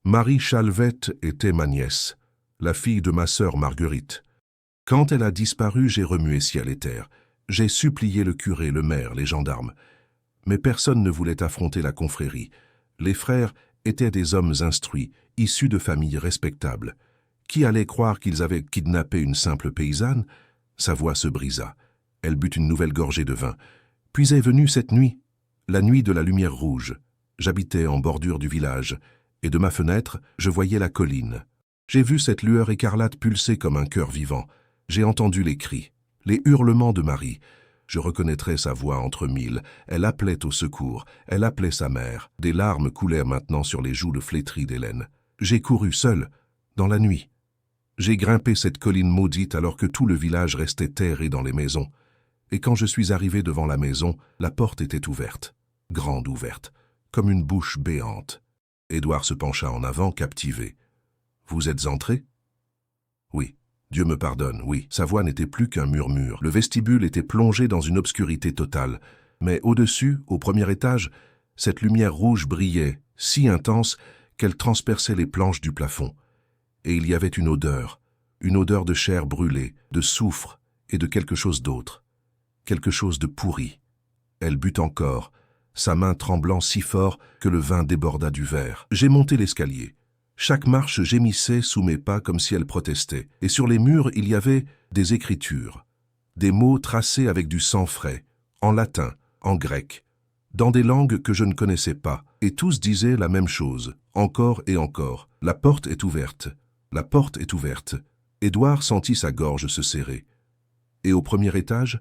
Marie Chalvette était ma nièce, la fille de ma sœur Marguerite. Quand elle a disparu, j'ai remué ciel et terre. J'ai supplié le curé, le maire, les gendarmes. Mais personne ne voulait affronter la confrérie. Les frères étaient des hommes instruits, issus de familles respectables. Qui allait croire qu'ils avaient kidnappé une simple paysanne? Sa voix se brisa. Elle but une nouvelle gorgée de vin. Puis est venue cette nuit, la nuit de la lumière rouge. J'habitais en bordure du village, et de ma fenêtre, je voyais la colline. J'ai vu cette lueur écarlate pulser comme un cœur vivant. J'ai entendu les cris, les hurlements de Marie. Je reconnaîtrais sa voix entre mille. Elle appelait au secours, elle appelait sa mère. Des larmes coulèrent maintenant sur les joues de flétries d'Hélène. J'ai couru seul, dans la nuit. J'ai grimpé cette colline maudite alors que tout le village restait terré dans les maisons. Et quand je suis arrivé devant la maison, la porte était ouverte, grande ouverte, comme une bouche béante. Édouard se pencha en avant, captivé. « Vous êtes entré ?» ?»« Oui. Dieu me pardonne, oui. » Sa voix n'était plus qu'un murmure. Le vestibule était plongé dans une obscurité totale. Mais au-dessus, au premier étage, cette lumière rouge brillait, si intense qu'elle transperçait les planches du plafond. Et il y avait une odeur de chair brûlée, de soufre et de quelque chose d'autre. Quelque chose de pourri. Elle but encore, sa main tremblant si fort que le vin déborda du verre. J'ai monté l'escalier. Chaque marche gémissait sous mes pas comme si elle protestait. Et sur les murs, il y avait des écritures. Des mots tracés avec du sang frais, en latin, en grec, dans des langues que je ne connaissais pas. Et tous disaient la même chose, encore et encore. La porte est ouverte. La porte est ouverte. Édouard sentit sa gorge se serrer. Et au premier étage,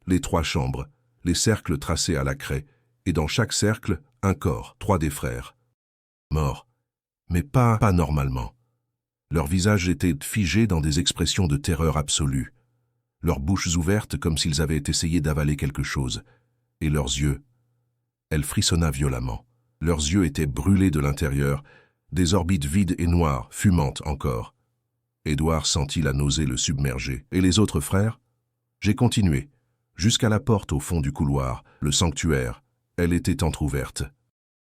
les 3 chambres, les cercles tracés à la craie, et dans chaque cercle, un corps, 3 des frères. Morts. Mais pas normalement. Leurs visages étaient figés dans des expressions de terreur absolue. Leurs bouches ouvertes comme s'ils avaient essayé d'avaler quelque chose. Et leurs yeux. Elle frissonna violemment. Leurs yeux étaient brûlés de l'intérieur, des orbites vides et noires, fumantes encore. Édouard sentit la nausée le submerger. Et les autres frères? J'ai continué, jusqu'à la porte au fond du couloir, le sanctuaire. Elle était entr'ouverte.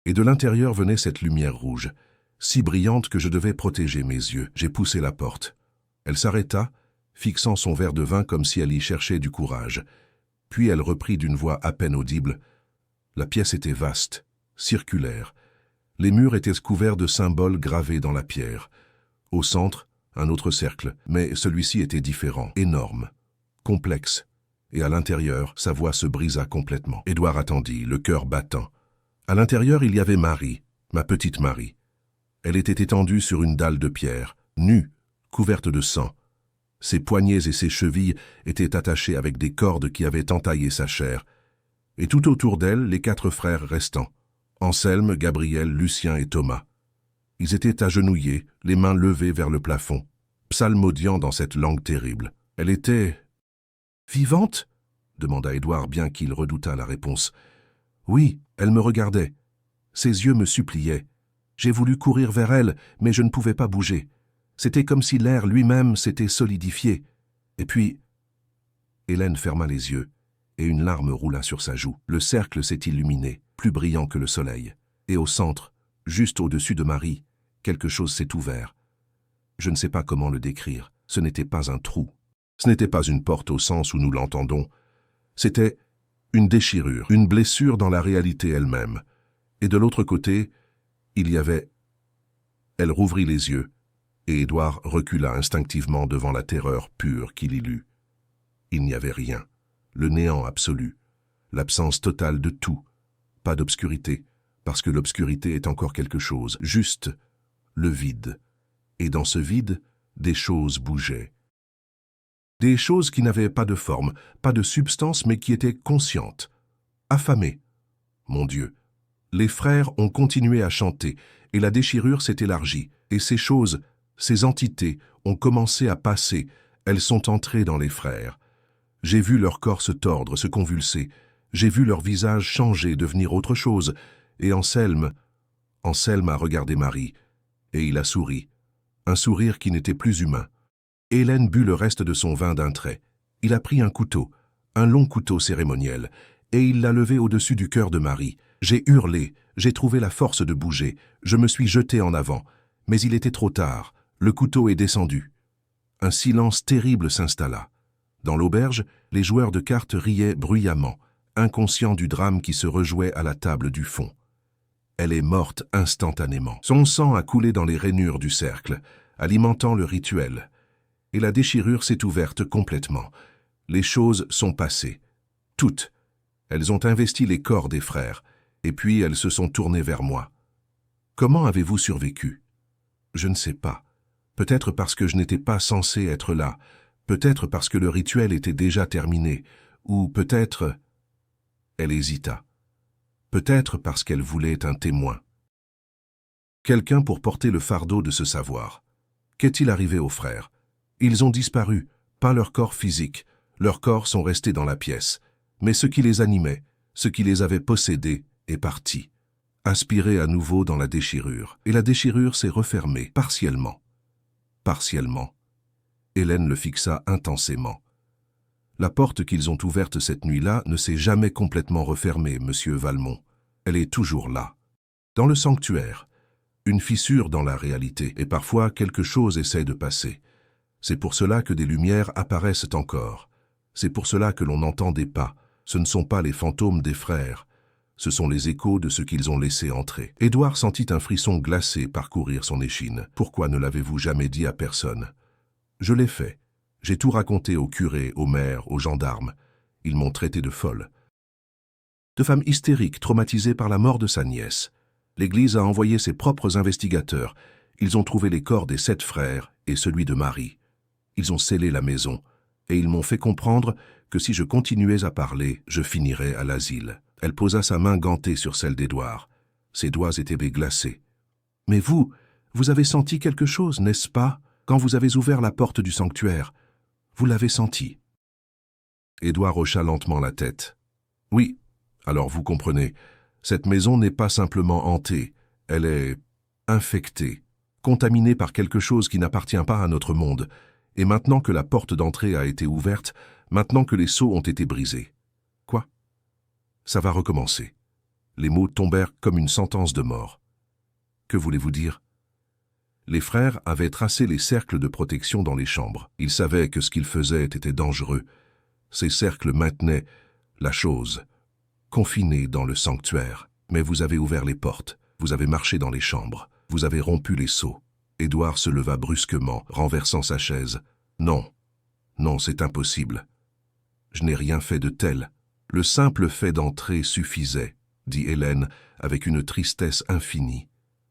Et de l'intérieur venait cette lumière rouge, si brillante que je devais protéger mes yeux. J'ai poussé la porte. Elle s'arrêta, fixant son verre de vin comme si elle y cherchait du courage. Puis elle reprit d'une voix à peine audible. La pièce était vaste, circulaire. Les murs étaient couverts de symboles gravés dans la pierre. Au centre, un autre cercle, mais celui-ci était différent, énorme, complexe. Et à l'intérieur, sa voix se brisa complètement. Édouard attendit, le cœur battant. À l'intérieur, il y avait Marie, ma petite Marie. Elle était étendue sur une dalle de pierre, nue, couverte de sang. Ses poignets et ses chevilles étaient attachés avec des cordes qui avaient entaillé sa chair. Et tout autour d'elle, les 4 frères restants, Anselme, Gabriel, Lucien et Thomas. Ils étaient agenouillés, les mains levées vers le plafond, psalmodiant dans cette langue terrible. Elle était... vivante ? demanda Édouard, bien qu'il redoutât la réponse. Oui, elle me regardait. Ses yeux me suppliaient. J'ai voulu courir vers elle, mais je ne pouvais pas bouger. C'était comme si l'air lui-même s'était solidifié. Et puis... Hélène ferma les yeux, et une larme roula sur sa joue. Le cercle s'est illuminé, plus brillant que le soleil. Et au centre, juste au-dessus de Marie, quelque chose s'est ouvert. Je ne sais pas comment le décrire. Ce n'était pas un trou. Ce n'était pas une porte au sens où nous l'entendons. C'était une déchirure, une blessure dans la réalité elle-même. Et de l'autre côté, il y avait... Elle rouvrit les yeux, et Édouard recula instinctivement devant la terreur pure qu'il y lut. Il n'y avait rien, le néant absolu, l'absence totale de tout, pas d'obscurité, parce que l'obscurité est encore quelque chose, juste le vide. Et dans ce vide, des choses bougeaient. Des choses qui n'avaient pas de forme, pas de substance, mais qui étaient conscientes, affamées. Mon Dieu, les frères ont continué à chanter, et la déchirure s'est élargie, et ces choses, ces entités, ont commencé à passer, elles sont entrées dans les frères. J'ai vu leur corps se tordre, se convulser, j'ai vu leur visage changer, devenir autre chose, et Anselme a regardé Marie, et il a souri, un sourire qui n'était plus humain. Hélène but le reste de son vin d'un trait. Il a pris un couteau, un long couteau cérémoniel, et il l'a levé au-dessus du cœur de Marie. J'ai hurlé, j'ai trouvé la force de bouger, je me suis jeté en avant, mais il était trop tard, le couteau est descendu. Un silence terrible s'installa. Dans l'auberge, les joueurs de cartes riaient bruyamment, inconscients du drame qui se rejouait à la table du fond. Elle est morte instantanément. Son sang a coulé dans les rainures du cercle, alimentant le rituel. Et la déchirure s'est ouverte complètement. Les choses sont passées. Toutes. Elles ont investi les corps des frères, et puis elles se sont tournées vers moi. Comment avez-vous survécu? Je ne sais pas. Peut-être parce que je n'étais pas censé être là, peut-être parce que le rituel était déjà terminé, ou peut-être... Elle hésita. Peut-être parce qu'elle voulait un témoin. Quelqu'un pour porter le fardeau de ce savoir. Qu'est-il arrivé aux frères? Ils ont disparu, pas leur corps physique. Leurs corps sont restés dans la pièce. Mais ce qui les animait, ce qui les avait possédés, est parti. Aspiré à nouveau dans la déchirure. Et la déchirure s'est refermée, partiellement. Partiellement. Hélène le fixa intensément. La porte qu'ils ont ouverte cette nuit-là ne s'est jamais complètement refermée, monsieur Valmont. Elle est toujours là. Dans le sanctuaire. Une fissure dans la réalité, et parfois quelque chose essaie de passer. C'est pour cela que des lumières apparaissent encore. C'est pour cela que l'on entend des pas. Ce ne sont pas les fantômes des frères. Ce sont les échos de ce qu'ils ont laissé entrer. Édouard sentit un frisson glacé parcourir son échine. Pourquoi ne l'avez-vous jamais dit à personne? Je l'ai fait. J'ai tout raconté au curé, au maire, aux gendarmes. Ils m'ont traité de folle. De femme hystérique, traumatisée par la mort de sa nièce. L'Église a envoyé ses propres investigateurs. Ils ont trouvé les corps des 7 frères et celui de Marie. Ils ont scellé la maison, et ils m'ont fait comprendre que si je continuais à parler, je finirais à l'asile. Elle posa sa main gantée sur celle d'Édouard. Ses doigts étaient glacés. « Mais vous avez senti quelque chose, n'est-ce pas, quand vous avez ouvert la porte du sanctuaire? Vous l'avez senti. » Édouard hocha lentement la tête. « Oui, alors vous comprenez, cette maison n'est pas simplement hantée, elle est infectée, contaminée par quelque chose qui n'appartient pas à notre monde. Et maintenant que la porte d'entrée a été ouverte, maintenant que les sceaux ont été brisés. » Quoi? Ça va recommencer. Les mots tombèrent comme une sentence de mort. Que voulez-vous dire? Les frères avaient tracé les cercles de protection dans les chambres. Ils savaient que ce qu'ils faisaient était dangereux. Ces cercles maintenaient la chose, confinée dans le sanctuaire. Mais vous avez ouvert les portes, vous avez marché dans les chambres, vous avez rompu les sceaux. Édouard se leva brusquement, renversant sa chaise. « Non, non, c'est impossible. Je n'ai rien fait de tel. Le simple fait d'entrer suffisait, » dit Hélène avec une tristesse infinie.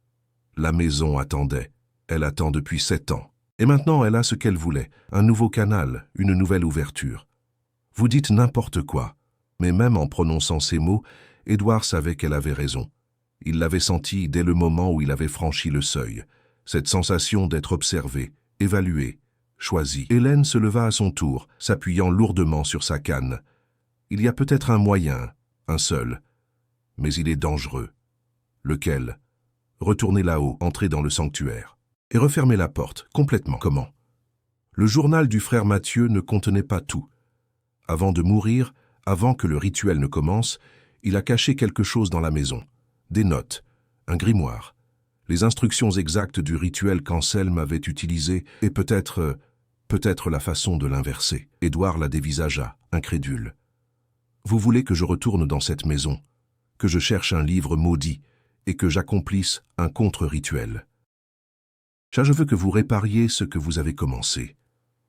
« La maison attendait. Elle attend depuis 7 ans. Et maintenant, elle a ce qu'elle voulait, un nouveau canal, une nouvelle ouverture. Vous dites n'importe quoi, mais même en prononçant ces mots, Édouard savait qu'elle avait raison. Il l'avait senti dès le moment où il avait franchi le seuil, cette sensation d'être observé, évalué, choisi. Hélène se leva à son tour, s'appuyant lourdement sur sa canne. Il y a peut-être un moyen, un seul, mais il est dangereux. Lequel? Retourner là-haut, entrer dans le sanctuaire. Et refermer la porte, complètement. Comment? Le journal du frère Mathieu ne contenait pas tout. Avant de mourir, avant que le rituel ne commence, il a caché quelque chose dans la maison. Des notes, un grimoire, les instructions exactes du rituel qu'Anselme avait utilisé et peut-être la façon de l'inverser. Édouard la dévisagea, incrédule. Vous voulez que je retourne dans cette maison, que je cherche un livre maudit et que j'accomplisse un contre-rituel. Je veux que vous répariez ce que vous avez commencé.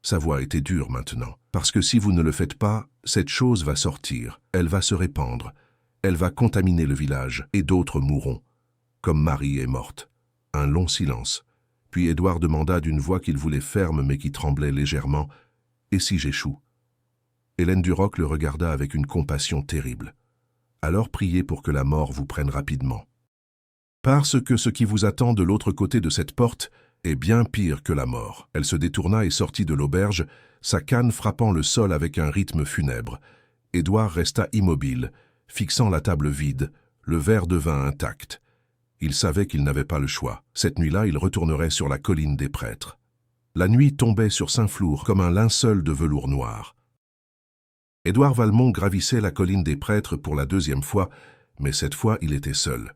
Sa voix était dure maintenant, parce que si vous ne le faites pas, cette chose va sortir, elle va se répandre, elle va contaminer le village et d'autres mourront, comme Marie est morte. Un long silence, puis Édouard demanda d'une voix qu'il voulait ferme mais qui tremblait légèrement, « Et si j'échoue ?» Hélène Duroc le regarda avec une compassion terrible. « Alors priez pour que la mort vous prenne rapidement. Parce que ce qui vous attend de l'autre côté de cette porte est bien pire que la mort. » Elle se détourna et sortit de l'auberge, sa canne frappant le sol avec un rythme funèbre. Édouard resta immobile, fixant la table vide, le verre de vin intact. Il savait qu'il n'avait pas le choix. Cette nuit-là, il retournerait sur la colline des prêtres. La nuit tombait sur Saint-Flour comme un linceul de velours noir. Édouard Valmont gravissait la colline des prêtres pour la deuxième fois, mais cette fois, il était seul.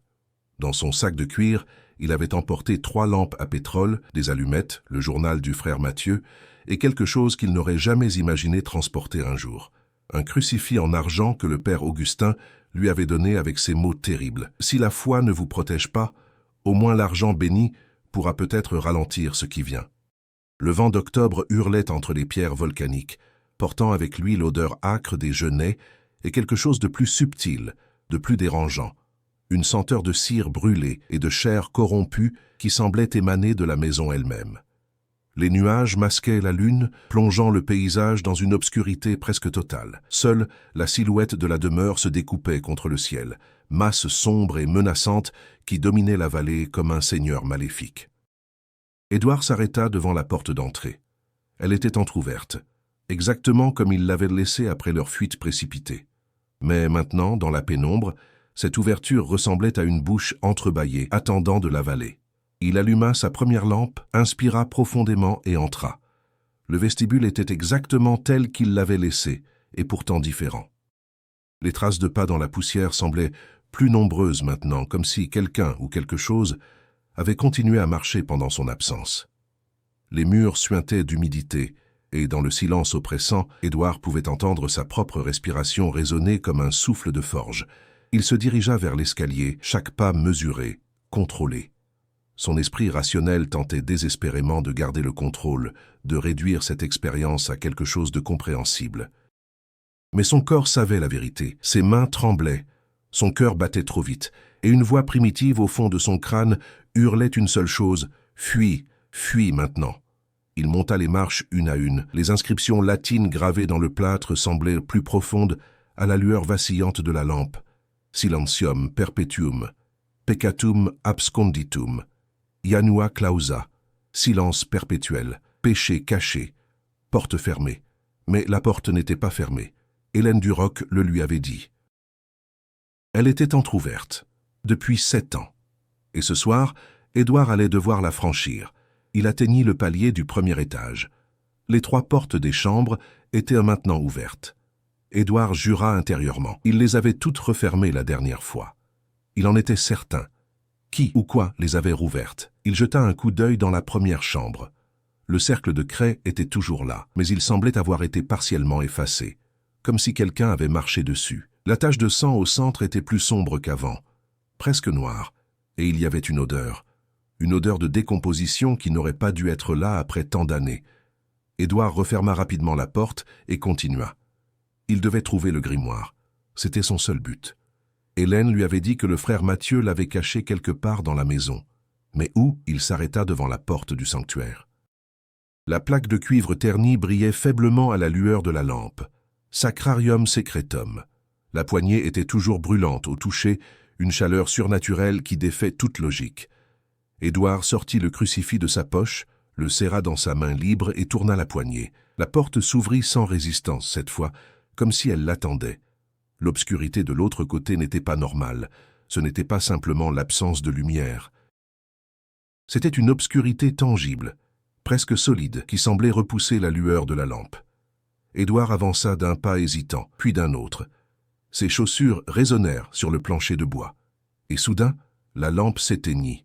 Dans son sac de cuir, il avait emporté 3 lampes à pétrole, des allumettes, le journal du frère Mathieu, et quelque chose qu'il n'aurait jamais imaginé transporter un jour. Un crucifix en argent que le père Augustin lui avait donné avec ces mots terribles. « Si la foi ne vous protège pas, au moins l'argent béni pourra peut-être ralentir ce qui vient. » Le vent d'octobre hurlait entre les pierres volcaniques, portant avec lui l'odeur âcre des genêts et quelque chose de plus subtil, de plus dérangeant. Une senteur de cire brûlée et de chair corrompue qui semblait émaner de la maison elle-même. Les nuages masquaient la lune, plongeant le paysage dans une obscurité presque totale. Seule la silhouette de la demeure se découpait contre le ciel, masse sombre et menaçante qui dominait la vallée comme un seigneur maléfique. Édouard s'arrêta devant la porte d'entrée. Elle était entr'ouverte, exactement comme il l'avait laissée après leur fuite précipitée. Mais maintenant, dans la pénombre, cette ouverture ressemblait à une bouche entrebâillée, attendant de l'avaler. Il alluma sa première lampe, inspira profondément et entra. Le vestibule était exactement tel qu'il l'avait laissé, et pourtant différent. Les traces de pas dans la poussière semblaient plus nombreuses maintenant, comme si quelqu'un ou quelque chose avait continué à marcher pendant son absence. Les murs suintaient d'humidité, et dans le silence oppressant, Édouard pouvait entendre sa propre respiration résonner comme un souffle de forge. Il se dirigea vers l'escalier, chaque pas mesuré, contrôlé. Son esprit rationnel tentait désespérément de garder le contrôle, de réduire cette expérience à quelque chose de compréhensible. Mais son corps savait la vérité, ses mains tremblaient, son cœur battait trop vite, et une voix primitive au fond de son crâne hurlait une seule chose, « Fuis, fuis maintenant !» Il monta les marches une à une, les inscriptions latines gravées dans le plâtre semblaient plus profondes à la lueur vacillante de la lampe. « Silentium perpetuum, peccatum absconditum. Janua clausa, silence perpétuel, péché caché, porte fermée. » Mais la porte n'était pas fermée. Hélène Duroc le lui avait dit. Elle était entr'ouverte, depuis 7 ans. Et ce soir, Édouard allait devoir la franchir. Il atteignit le palier du premier étage. Les 3 portes des chambres étaient maintenant ouvertes. Édouard jura intérieurement. Il les avait toutes refermées la dernière fois. Il en était certain. Qui ou quoi les avait rouvertes? Il jeta un coup d'œil dans la première chambre. Le cercle de craie était toujours là, mais il semblait avoir été partiellement effacé, comme si quelqu'un avait marché dessus. La tache de sang au centre était plus sombre qu'avant, presque noire, et il y avait une odeur de décomposition qui n'aurait pas dû être là après tant d'années. Édouard referma rapidement la porte et continua. Il devait trouver le grimoire. C'était son seul but. Hélène lui avait dit que le frère Mathieu l'avait caché quelque part dans la maison. Mais où? Il s'arrêta devant la porte du sanctuaire. La plaque de cuivre ternie brillait faiblement à la lueur de la lampe. Sacrarium secretum. La poignée était toujours brûlante au toucher, une chaleur surnaturelle qui défait toute logique. Édouard sortit le crucifix de sa poche, le serra dans sa main libre et tourna la poignée. La porte s'ouvrit sans résistance cette fois, comme si elle l'attendait. L'obscurité de l'autre côté n'était pas normale. Ce n'était pas simplement l'absence de lumière. C'était une obscurité tangible, presque solide, qui semblait repousser la lueur de la lampe. Édouard avança d'un pas hésitant, puis d'un autre. Ses chaussures résonnèrent sur le plancher de bois. Et soudain, la lampe s'éteignit.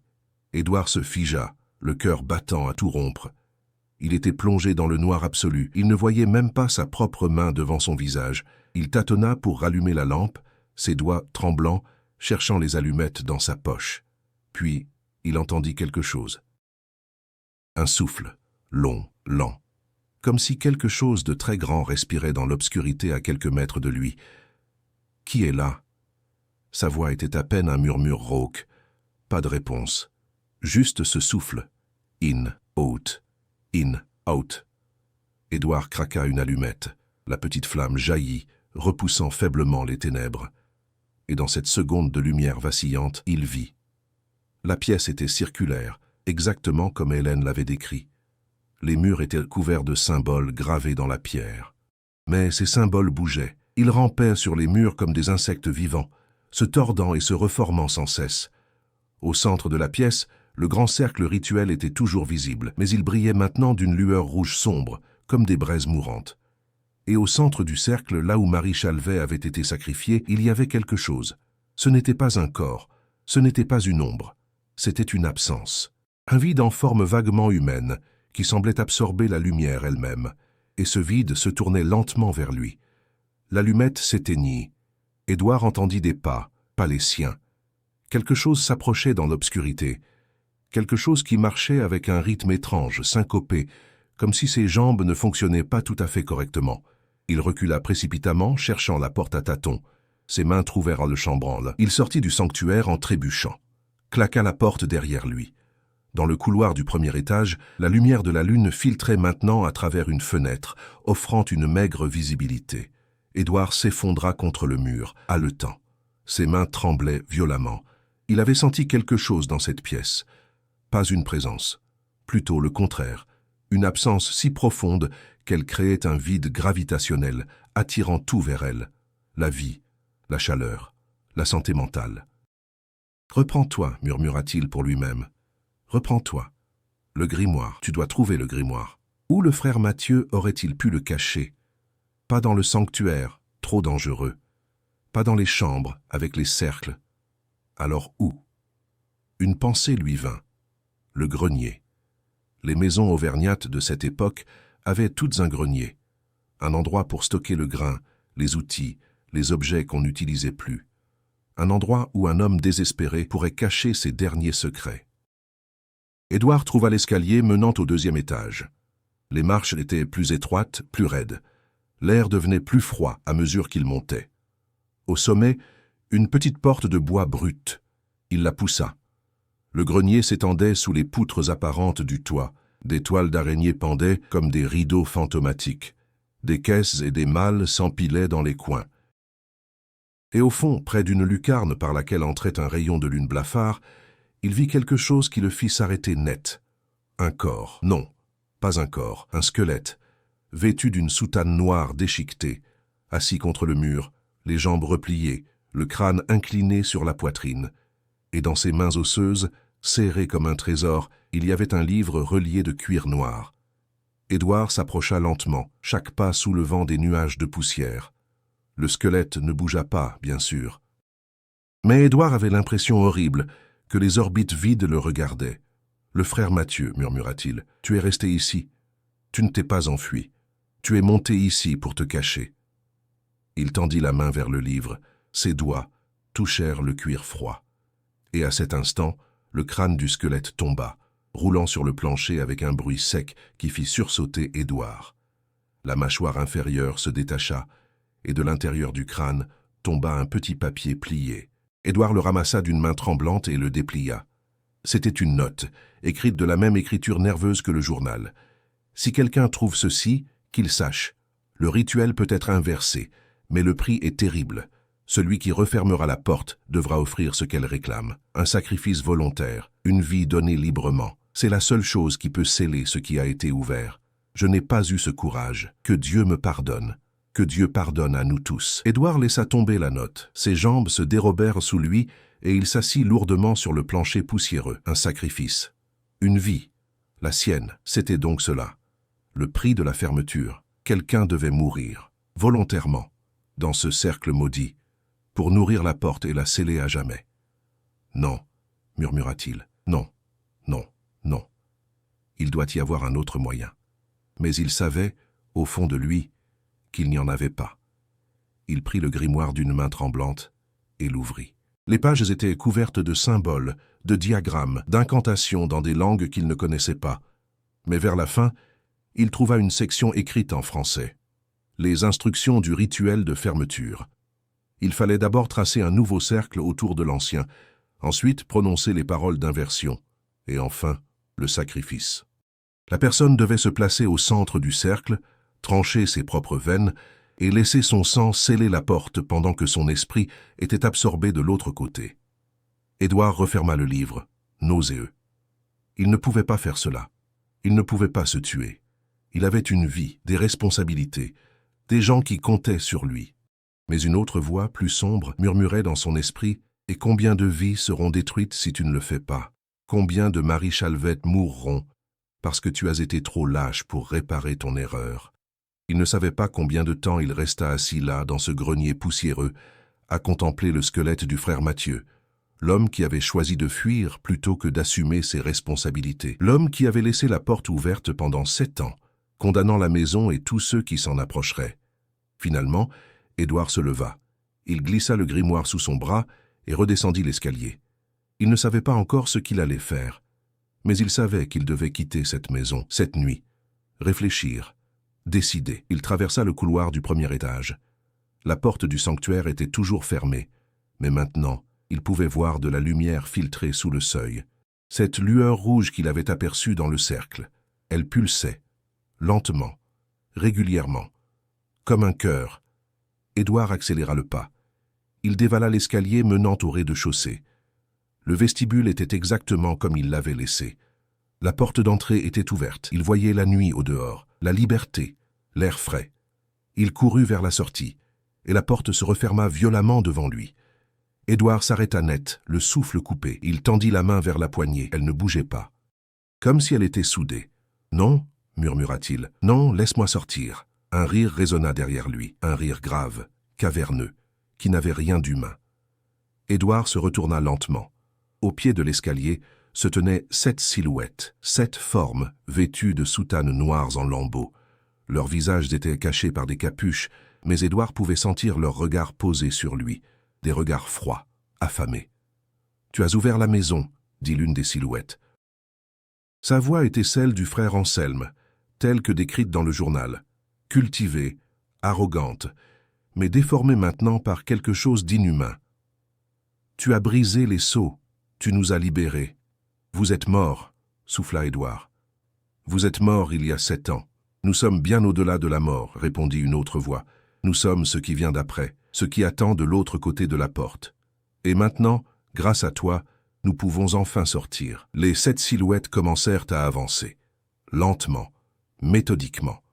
Édouard se figea, le cœur battant à tout rompre. Il était plongé dans le noir absolu. Il ne voyait même pas sa propre main devant son visage. Il tâtonna pour rallumer la lampe, ses doigts tremblants, cherchant les allumettes dans sa poche. Puis, il entendit quelque chose. Un souffle, long, lent, comme si quelque chose de très grand respirait dans l'obscurité à quelques mètres de lui. « Qui est là ?» Sa voix était à peine un murmure rauque. Pas de réponse. Juste ce souffle. In, out, in, out. Édouard craqua une allumette. La petite flamme jaillit, repoussant faiblement les ténèbres. Et dans cette seconde de lumière vacillante, il vit. La pièce était circulaire, exactement comme Hélène l'avait décrit. Les murs étaient couverts de symboles gravés dans la pierre. Mais ces symboles bougeaient. Ils rampaient sur les murs comme des insectes vivants, se tordant et se reformant sans cesse. Au centre de la pièce, le grand cercle rituel était toujours visible, mais il brillait maintenant d'une lueur rouge sombre, comme des braises mourantes. Et au centre du cercle, là où Marie Chalvet avait été sacrifiée, il y avait quelque chose. Ce n'était pas un corps, ce n'était pas une ombre, c'était une absence. Un vide en forme vaguement humaine, qui semblait absorber la lumière elle-même, et ce vide se tournait lentement vers lui. L'allumette s'éteignit. Édouard entendit des pas les siens. Quelque chose s'approchait dans l'obscurité. Quelque chose qui marchait avec un rythme étrange, syncopé, comme si ses jambes ne fonctionnaient pas tout à fait correctement. Il recula précipitamment, cherchant la porte à tâtons. Ses mains trouvèrent le chambranle. Il sortit du sanctuaire en trébuchant. Claqua la porte derrière lui. Dans le couloir du premier étage, la lumière de la lune filtrait maintenant à travers une fenêtre, offrant une maigre visibilité. Édouard s'effondra contre le mur, haletant. Ses mains tremblaient violemment. Il avait senti quelque chose dans cette pièce. Pas une présence. Plutôt le contraire. Une absence si profonde qu'elle créait un vide gravitationnel, attirant tout vers elle. La vie, la chaleur, la santé mentale. « Reprends-toi » murmura-t-il pour lui-même. « Reprends-toi. Le grimoire, tu dois trouver le grimoire. Où le frère Mathieu aurait-il pu le cacher? Pas dans le sanctuaire, trop dangereux. Pas dans les chambres, avec les cercles. Alors où? Une pensée lui vint. Le grenier. Les maisons auvergnates de cette époque avaient toutes un grenier. Un endroit pour stocker le grain, les outils, les objets qu'on n'utilisait plus. Un endroit où un homme désespéré pourrait cacher ses derniers secrets. Édouard trouva l'escalier menant au deuxième étage. Les marches étaient plus étroites, plus raides. L'air devenait plus froid à mesure qu'il montait. Au sommet, une petite porte de bois brut. Il la poussa. Le grenier s'étendait sous les poutres apparentes du toit. Des toiles d'araignée pendaient comme des rideaux fantomatiques. Des caisses et des malles s'empilaient dans les coins. Et au fond, près d'une lucarne par laquelle entrait un rayon de lune blafard, il vit quelque chose qui le fit s'arrêter net. Un corps. Non, pas un corps, un squelette, vêtu d'une soutane noire déchiquetée, assis contre le mur, les jambes repliées, le crâne incliné sur la poitrine. Et dans ses mains osseuses, serrées comme un trésor, il y avait un livre relié de cuir noir. Édouard s'approcha lentement, chaque pas soulevant des nuages de poussière. Le squelette ne bougea pas, bien sûr. Mais Édouard avait l'impression horrible que les orbites vides le regardaient. « Le frère Mathieu, murmura-t-il, tu es resté ici. Tu ne t'es pas enfui. Tu es monté ici pour te cacher. » Il tendit la main vers le livre. Ses doigts touchèrent le cuir froid. Et à cet instant, le crâne du squelette tomba, roulant sur le plancher avec un bruit sec qui fit sursauter Édouard. La mâchoire inférieure se détacha, et de l'intérieur du crâne tomba un petit papier plié. Édouard le ramassa d'une main tremblante et le déplia. C'était une note, écrite de la même écriture nerveuse que le journal. Si quelqu'un trouve ceci, qu'il sache. Le rituel peut être inversé, mais le prix est terrible. Celui qui refermera la porte devra offrir ce qu'elle réclame. Un sacrifice volontaire, une vie donnée librement. C'est la seule chose qui peut sceller ce qui a été ouvert. Je n'ai pas eu ce courage. Que Dieu me pardonne. Que Dieu pardonne à nous tous. Édouard laissa tomber la note. Ses jambes se dérobèrent sous lui et il s'assit lourdement sur le plancher poussiéreux. Un sacrifice. Une vie. La sienne. C'était donc cela. Le prix de la fermeture. Quelqu'un devait mourir. Volontairement. Dans ce cercle maudit. Pour nourrir la porte et la sceller à jamais. Non, murmura-t-il. Non, non, non. Il doit y avoir un autre moyen. Mais il savait, au fond de lui, qu'il n'y en avait pas. Il prit le grimoire d'une main tremblante et l'ouvrit. Les pages étaient couvertes de symboles, de diagrammes, d'incantations dans des langues qu'il ne connaissait pas. Mais vers la fin, il trouva une section écrite en français. Les instructions du rituel de fermeture. Il fallait d'abord tracer un nouveau cercle autour de l'ancien, ensuite prononcer les paroles d'inversion, et enfin, le sacrifice. La personne devait se placer au centre du cercle, trancher ses propres veines et laisser son sang sceller la porte pendant que son esprit était absorbé de l'autre côté. Édouard referma le livre, nauséeux. Il ne pouvait pas faire cela. Il ne pouvait pas se tuer. Il avait une vie, des responsabilités, des gens qui comptaient sur lui. Mais une autre voix, plus sombre, murmurait dans son esprit « Et combien de vies seront détruites si tu ne le fais pas? Combien de Marie Chalvette mourront parce que tu as été trop lâche pour réparer ton erreur ?» Il ne savait pas combien de temps il resta assis là, dans ce grenier poussiéreux, à contempler le squelette du frère Mathieu, l'homme qui avait choisi de fuir plutôt que d'assumer ses responsabilités, l'homme qui avait laissé la porte ouverte pendant 7 ans, condamnant la maison et tous ceux qui s'en approcheraient. Finalement, Édouard se leva. Il glissa le grimoire sous son bras et redescendit l'escalier. Il ne savait pas encore ce qu'il allait faire, mais il savait qu'il devait quitter cette maison, cette nuit. Réfléchir, décider. Il traversa le couloir du premier étage. La porte du sanctuaire était toujours fermée, mais maintenant, il pouvait voir de la lumière filtrer sous le seuil. Cette lueur rouge qu'il avait aperçue dans le cercle, elle pulsait, lentement, régulièrement, comme un cœur. Édouard accéléra le pas. Il dévala l'escalier menant au rez-de-chaussée. Le vestibule était exactement comme il l'avait laissé. La porte d'entrée était ouverte. Il voyait la nuit au dehors, la liberté, l'air frais. Il courut vers la sortie, et la porte se referma violemment devant lui. Édouard s'arrêta net, le souffle coupé. Il tendit la main vers la poignée. Elle ne bougeait pas. Comme si elle était soudée. « Non » murmura-t-il. « Non, laisse-moi sortir. » Un rire résonna derrière lui, un rire grave, caverneux, qui n'avait rien d'humain. Édouard se retourna lentement. Au pied de l'escalier se tenaient 7 silhouettes, 7 formes vêtues de soutanes noires en lambeaux. Leurs visages étaient cachés par des capuches, mais Édouard pouvait sentir leurs regards posés sur lui, des regards froids, affamés. « Tu as ouvert la maison » dit l'une des silhouettes. Sa voix était celle du frère Anselme, telle que décrite dans le journal. Cultivée, arrogante, mais déformée maintenant par quelque chose d'inhumain. « Tu as brisé les sceaux, tu nous as libérés. Vous êtes mort, » souffla Édouard. « Vous êtes mort il y a 7 ans. Nous sommes bien au-delà de la mort, » répondit une autre voix. « Nous sommes ce qui vient d'après, ce qui attend de l'autre côté de la porte. Et maintenant, grâce à toi, nous pouvons enfin sortir. » Les 7 silhouettes commencèrent à avancer, lentement, méthodiquement.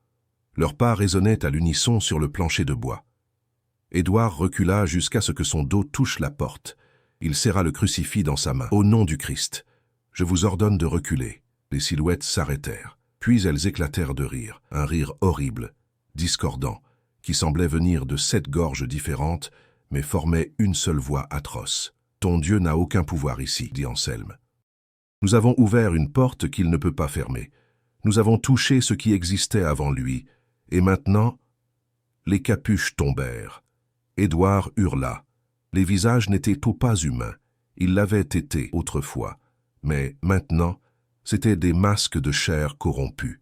Leurs pas résonnaient à l'unisson sur le plancher de bois. Édouard recula jusqu'à ce que son dos touche la porte. Il serra le crucifix dans sa main. « Au nom du Christ, je vous ordonne de reculer. » Les silhouettes s'arrêtèrent. Puis elles éclatèrent de rire, un rire horrible, discordant, qui semblait venir de 7 gorges différentes, mais formait une seule voix atroce. « Ton Dieu n'a aucun pouvoir ici, » dit Anselme. « Nous avons ouvert une porte qu'il ne peut pas fermer. Nous avons touché ce qui existait avant lui. Et maintenant, les capuches tombèrent. Édouard hurla. Les visages n'étaient pas humains. Ils l'avaient été autrefois. Mais maintenant, c'étaient des masques de chair corrompue.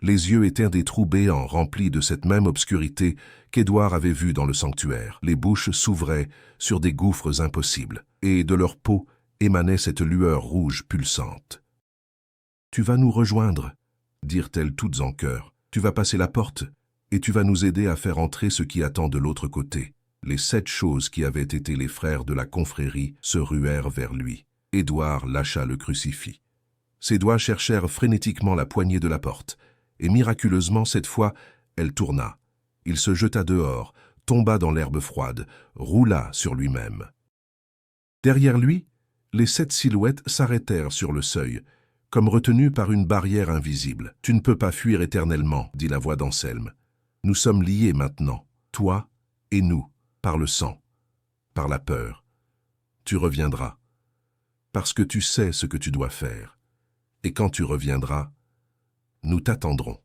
Les yeux étaient des trous béants remplis de cette même obscurité qu'Édouard avait vue dans le sanctuaire. Les bouches s'ouvraient sur des gouffres impossibles, et de leur peau émanait cette lueur rouge pulsante. « Tu vas nous rejoindre » dirent-elles toutes en chœur. Tu vas passer la porte, et tu vas nous aider à faire entrer ce qui attend de l'autre côté. Les 7 choses qui avaient été les frères de la confrérie se ruèrent vers lui. Édouard lâcha le crucifix. Ses doigts cherchèrent frénétiquement la poignée de la porte, et miraculeusement cette fois, elle tourna. Il se jeta dehors, tomba dans l'herbe froide, roula sur lui-même. Derrière lui, les 7 silhouettes s'arrêtèrent sur le seuil, comme retenues par une barrière invisible. « Tu ne peux pas fuir éternellement, » dit la voix d'Anselme. « Nous sommes liés maintenant, toi et nous, par le sang, par la peur. Tu reviendras, parce que tu sais ce que tu dois faire. Et quand tu reviendras, nous t'attendrons. »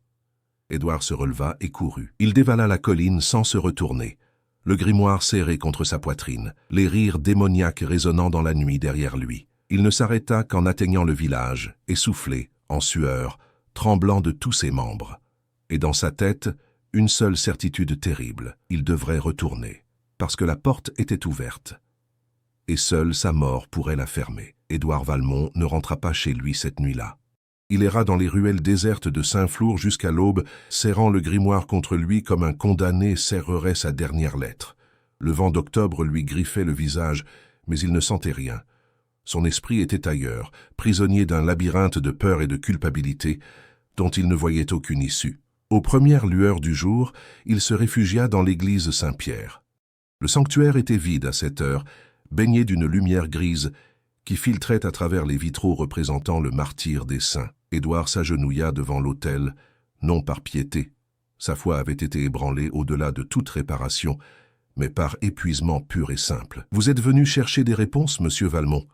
Édouard se releva et courut. Il dévala la colline sans se retourner, le grimoire serré contre sa poitrine, les rires démoniaques résonnant dans la nuit derrière lui. Il ne s'arrêta qu'en atteignant le village, essoufflé, en sueur, tremblant de tous ses membres. Et dans sa tête, une seule certitude terrible, il devrait retourner, parce que la porte était ouverte. Et seule sa mort pourrait la fermer. Édouard Valmont ne rentra pas chez lui cette nuit-là. Il erra dans les ruelles désertes de Saint-Flour jusqu'à l'aube, serrant le grimoire contre lui comme un condamné serrerait sa dernière lettre. Le vent d'octobre lui griffait le visage, mais il ne sentait rien. Son esprit était ailleurs, prisonnier d'un labyrinthe de peur et de culpabilité, dont il ne voyait aucune issue. Aux premières lueurs du jour, il se réfugia dans l'église Saint-Pierre. Le sanctuaire était vide à cette heure, baigné d'une lumière grise qui filtrait à travers les vitraux représentant le martyre des saints. Édouard s'agenouilla devant l'autel, non par piété. Sa foi avait été ébranlée au-delà de toute réparation, mais par épuisement pur et simple. « Vous êtes venu chercher des réponses, monsieur Valmont ?»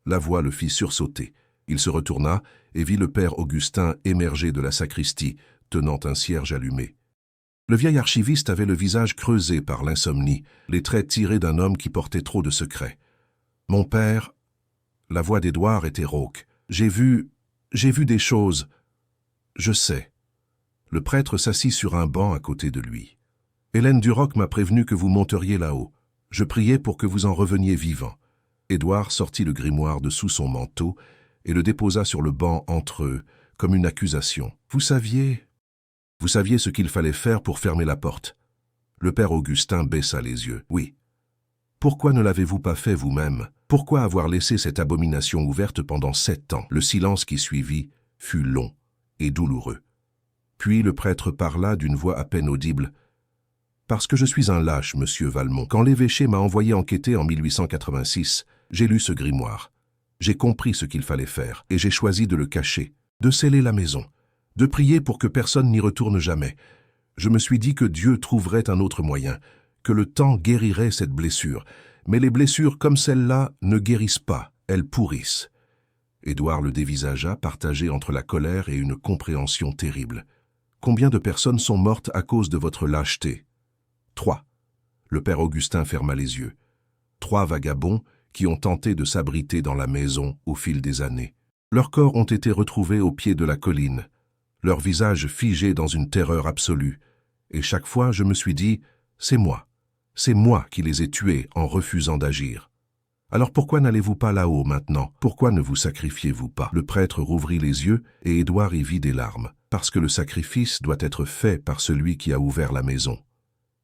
La voix le fit sursauter. Il se retourna et vit le père Augustin émerger de la sacristie, tenant un cierge allumé. Le vieil archiviste avait le visage creusé par l'insomnie, les traits tirés d'un homme qui portait trop de secrets. « Mon père... » La voix d'Édouard était rauque. « J'ai vu des choses. Je sais. » Le prêtre s'assit sur un banc à côté de lui. « Hélène Duroc m'a prévenu que vous monteriez là-haut. Je priais pour que vous en reveniez vivant. » Édouard sortit le grimoire de sous son manteau et le déposa sur le banc entre eux, comme une accusation. « Vous saviez ce qu'il fallait faire pour fermer la porte. » Le père Augustin baissa les yeux. « Oui. Pourquoi ne l'avez-vous pas fait vous-même? Pourquoi avoir laissé cette abomination ouverte pendant 7 ans? » Le silence qui suivit fut long et douloureux. Puis le prêtre parla d'une voix à peine audible. « Parce que je suis un lâche, monsieur Valmont. Quand l'évêché m'a envoyé enquêter en 1886, j'ai lu ce grimoire. J'ai compris ce qu'il fallait faire, et j'ai choisi de le cacher, de sceller la maison, de prier pour que personne n'y retourne jamais. Je me suis dit que Dieu trouverait un autre moyen, que le temps guérirait cette blessure. Mais les blessures comme celle-là ne guérissent pas, elles pourrissent. » Édouard le dévisagea, partagé entre la colère et une compréhension terrible. « Combien de personnes sont mortes à cause de votre lâcheté? » 3. Le père Augustin ferma les yeux. 3 vagabonds qui ont tenté de s'abriter dans la maison au fil des années. Leurs corps ont été retrouvés au pied de la colline, leurs visages figés dans une terreur absolue. Et chaque fois, je me suis dit, c'est moi qui les ai tués en refusant d'agir. Alors pourquoi n'allez-vous pas là-haut maintenant? Pourquoi ne vous sacrifiez-vous pas? » Le prêtre rouvrit les yeux et Édouard y vit des larmes. « Parce que le sacrifice doit être fait par celui qui a ouvert la maison.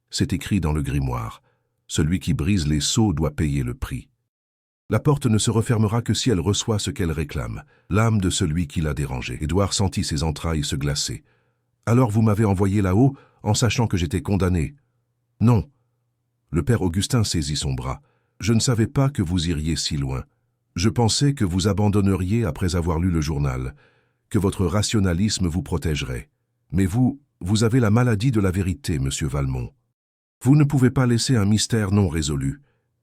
C'est écrit dans le grimoire. Celui qui brise les sceaux doit payer le prix. La porte ne se refermera que si elle reçoit ce qu'elle réclame, l'âme de celui qui l'a dérangée. » Édouard sentit ses entrailles se glacer. « Alors vous m'avez envoyé là-haut en sachant que j'étais condamné? » « Non. » Le père Augustin saisit son bras. « Je ne savais pas que vous iriez si loin. Je pensais que vous abandonneriez après avoir lu le journal, que votre rationalisme vous protégerait. Mais vous avez la maladie de la vérité, monsieur Valmont. Vous ne pouvez pas laisser un mystère non résolu.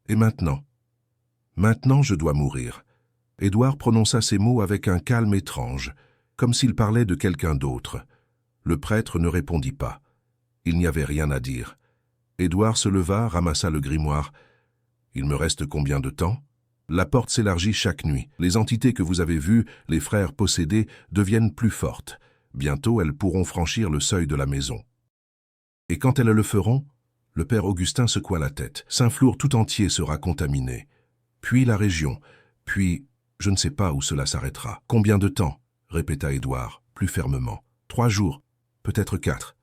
Et maintenant? Maintenant, je dois mourir. » Édouard prononça ces mots avec un calme étrange, comme s'il parlait de quelqu'un d'autre. Le prêtre ne répondit pas. Il n'y avait rien à dire. Édouard se leva, ramassa le grimoire. « Il me reste combien de temps? » La porte s'élargit chaque nuit. Les entités que vous avez vues, les frères possédés, deviennent plus fortes. Bientôt, elles pourront franchir le seuil de la maison. Et quand elles le feront, le père Augustin secoua la tête. Saint-Flour tout entier sera contaminé. Puis la région. Puis, je ne sais pas où cela s'arrêtera. « Combien de temps ?» répéta Édouard, plus fermement. 3 jours, peut-être 4.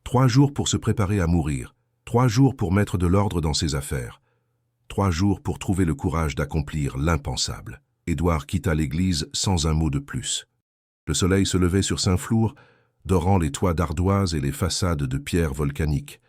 3 jours pour se préparer à mourir. 3 jours pour mettre de l'ordre dans ses affaires. 3 jours pour trouver le courage d'accomplir l'impensable. Édouard quitta l'église sans un mot de plus. Le soleil se levait sur Saint-Flour, dorant les toits d'ardoise et les façades de pierre volcanique.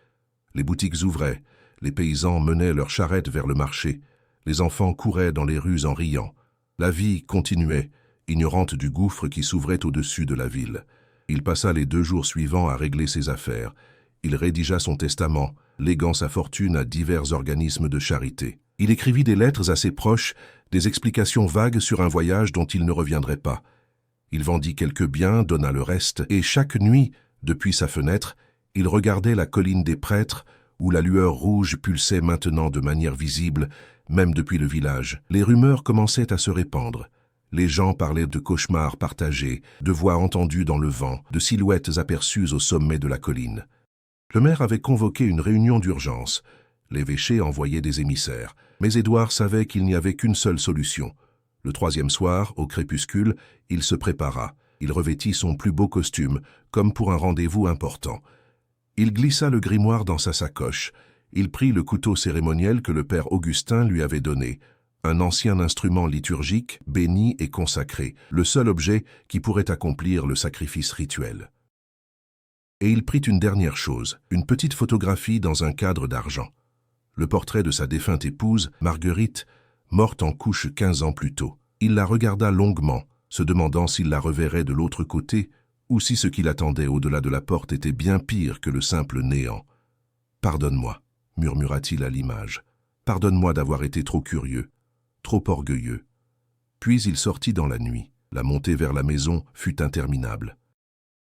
Les boutiques ouvraient, les paysans menaient leurs charrettes vers le marché, les enfants couraient dans les rues en riant. La vie continuait, ignorante du gouffre qui s'ouvrait au-dessus de la ville. Il passa les 2 jours suivants à régler ses affaires. Il rédigea son testament, léguant sa fortune à divers organismes de charité. Il écrivit des lettres à ses proches, des explications vagues sur un voyage dont il ne reviendrait pas. Il vendit quelques biens, donna le reste, et chaque nuit, depuis sa fenêtre, il regardait la colline des prêtres, où la lueur rouge pulsait maintenant de manière visible, même depuis le village. Les rumeurs commençaient à se répandre. Les gens parlaient de cauchemars partagés, de voix entendues dans le vent, de silhouettes aperçues au sommet de la colline. Le maire avait convoqué une réunion d'urgence. L'évêché envoyait des émissaires. Mais Édouard savait qu'il n'y avait qu'une seule solution. Le 3e soir, au crépuscule, il se prépara. Il revêtit son plus beau costume, comme pour un rendez-vous important. Il glissa le grimoire dans sa sacoche. Il prit le couteau cérémoniel que le père Augustin lui avait donné, un ancien instrument liturgique, béni et consacré, le seul objet qui pourrait accomplir le sacrifice rituel. Et il prit une dernière chose, une petite photographie dans un cadre d'argent. Le portrait de sa défunte épouse, Marguerite, morte en couche 15 ans plus tôt. Il la regarda longuement, se demandant s'il la reverrait de l'autre côté ou si ce qui l'attendait au-delà de la porte était bien pire que le simple néant. « Pardonne-moi » murmura-t-il à l'image. « Pardonne-moi d'avoir été trop curieux, trop orgueilleux. » Puis il sortit dans la nuit. La montée vers la maison fut interminable.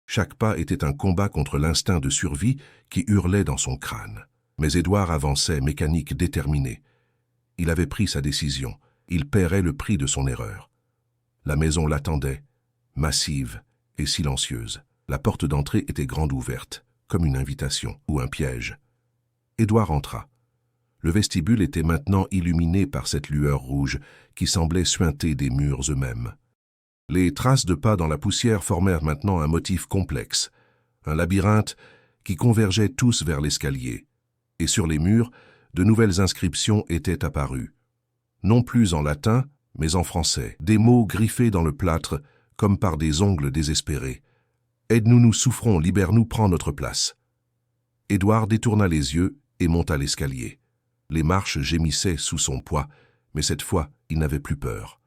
Chaque pas était un combat contre l'instinct de survie qui hurlait dans son crâne. Mais Édouard avançait, mécanique, déterminé. Il avait pris sa décision. Il paierait le prix de son erreur. La maison l'attendait, massive et silencieuse. La porte d'entrée était grande ouverte, comme une invitation ou un piège. Édouard entra. Le vestibule était maintenant illuminé par cette lueur rouge qui semblait suinter des murs eux-mêmes. Les traces de pas dans la poussière formèrent maintenant un motif complexe, un labyrinthe qui convergeait tous vers l'escalier. Et sur les murs, de nouvelles inscriptions étaient apparues. Non plus en latin, mais en français, des mots griffés dans le plâtre, comme par des ongles désespérés. « Aide-nous, nous souffrons, libère-nous, prends notre place. » Édouard détourna les yeux et monta l'escalier. Les marches gémissaient sous son poids, mais cette fois, il n'avait plus peur.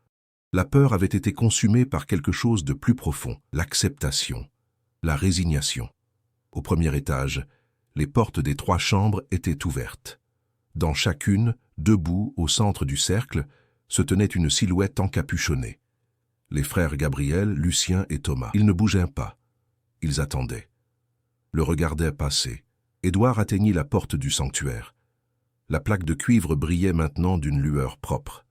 La peur avait été consumée par quelque chose de plus profond, l'acceptation, la résignation. Au premier étage, les portes des 3 chambres étaient ouvertes. Dans chacune, debout au centre du cercle, se tenait une silhouette encapuchonnée. Les frères Gabriel, Lucien et Thomas. Ils ne bougeaient pas. Ils attendaient. Le regardaient passer. Édouard atteignit la porte du sanctuaire. La plaque de cuivre brillait maintenant d'une lueur propre.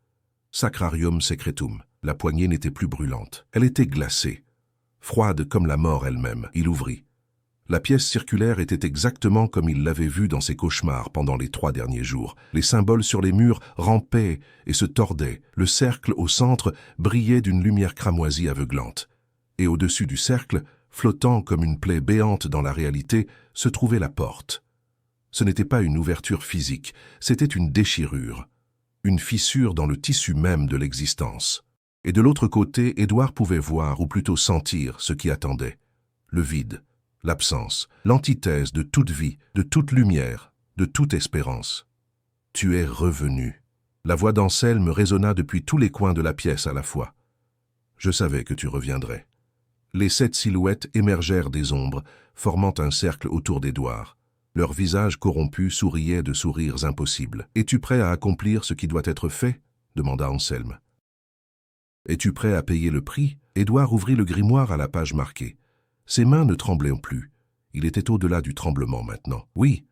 Sacrarium secretum. La poignée n'était plus brûlante. Elle était glacée, froide comme la mort elle-même. Il ouvrit. La pièce circulaire était exactement comme il l'avait vue dans ses cauchemars pendant les 3 derniers jours. Les symboles sur les murs rampaient et se tordaient. Le cercle au centre brillait d'une lumière cramoisie aveuglante. Et au-dessus du cercle, flottant comme une plaie béante dans la réalité, se trouvait la porte. Ce n'était pas une ouverture physique, c'était une déchirure, une fissure dans le tissu même de l'existence. Et de l'autre côté, Édouard pouvait voir, ou plutôt sentir, ce qui attendait. Le vide. L'absence, l'antithèse de toute vie, de toute lumière, de toute espérance. « Tu es revenu. » La voix d'Anselme résonna depuis tous les coins de la pièce à la fois. « Je savais que tu reviendrais. » Les 7 silhouettes émergèrent des ombres, formant un cercle autour d'Édouard. Leurs visages corrompus souriaient de sourires impossibles. « Es-tu prêt à accomplir ce qui doit être fait ?» demanda Anselme. « Es-tu prêt à payer le prix ?» Édouard ouvrit le grimoire à la page marquée. Ses mains ne tremblaient plus. Il était au-delà du tremblement maintenant. Oui.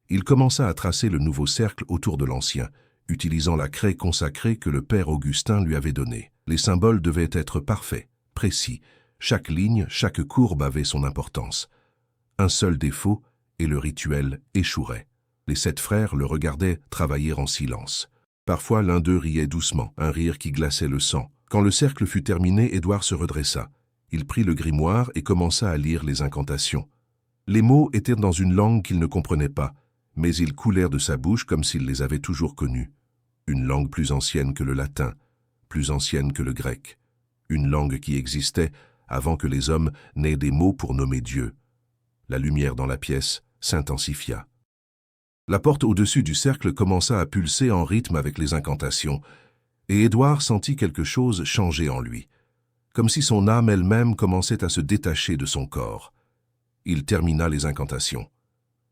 Il commença à tracer le nouveau cercle autour de l'ancien, utilisant la craie consacrée que le père Augustin lui avait donnée. Les symboles devaient être parfaits, précis. Chaque ligne, chaque courbe avait son importance. Un seul défaut, et le rituel échouerait. Les 7 frères le regardaient travailler en silence. Parfois, l'un d'eux riait doucement, un rire qui glaçait le sang. Quand le cercle fut terminé, Édouard se redressa. Il prit le grimoire et commença à lire les incantations. Les mots étaient dans une langue qu'il ne comprenait pas, mais ils coulèrent de sa bouche comme s'il les avait toujours connus. Une langue plus ancienne que le latin, plus ancienne que le grec. Une langue qui existait avant que les hommes n'aient des mots pour nommer Dieu. La lumière dans la pièce s'intensifia. La porte au-dessus du cercle commença à pulser en rythme avec les incantations, et Édouard sentit quelque chose changer en lui, comme si son âme elle-même commençait à se détacher de son corps. Il termina les incantations.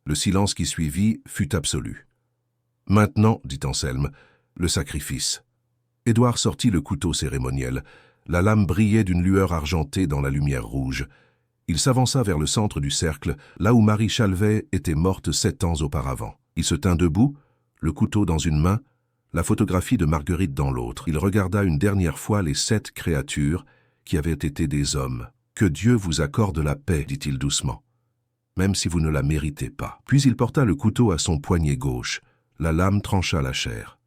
Le silence qui suivit fut absolu. « Maintenant, dit Anselme, le sacrifice. » Édouard sortit le couteau cérémoniel. La lame brillait d'une lueur argentée dans la lumière rouge. Il s'avança vers le centre du cercle, là où Marie Chalvet était morte 7 ans auparavant. Il se tint debout, le couteau dans une main, la photographie de Marguerite dans l'autre. Il regarda une dernière fois les 7 créatures qui avaient été des hommes. « Que Dieu vous accorde la paix, dit-il doucement, même si vous ne la méritez pas. » Puis il porta le couteau à son poignet gauche. La lame trancha la chair.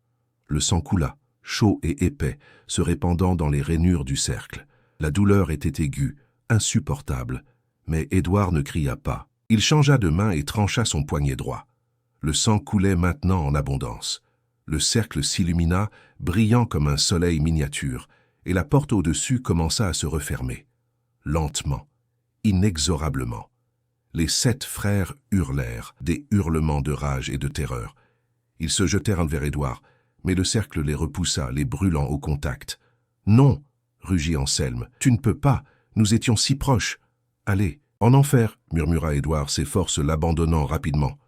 Le sang coula, chaud et épais, se répandant dans les rainures du cercle. La douleur était aiguë, insupportable, mais Édouard ne cria pas. Il changea de main et trancha son poignet droit. Le sang coulait maintenant en abondance. Le cercle s'illumina, brillant comme un soleil miniature, et la porte au-dessus commença à se refermer. Lentement, inexorablement. Les 7 frères hurlèrent, des hurlements de rage et de terreur. Ils se jetèrent vers Édouard, mais le cercle les repoussa, les brûlant au contact. « Non !» rugit Anselme. « Tu ne peux pas, nous étions si proches. Allez, en enfer !» murmura Édouard, ses forces l'abandonnant rapidement.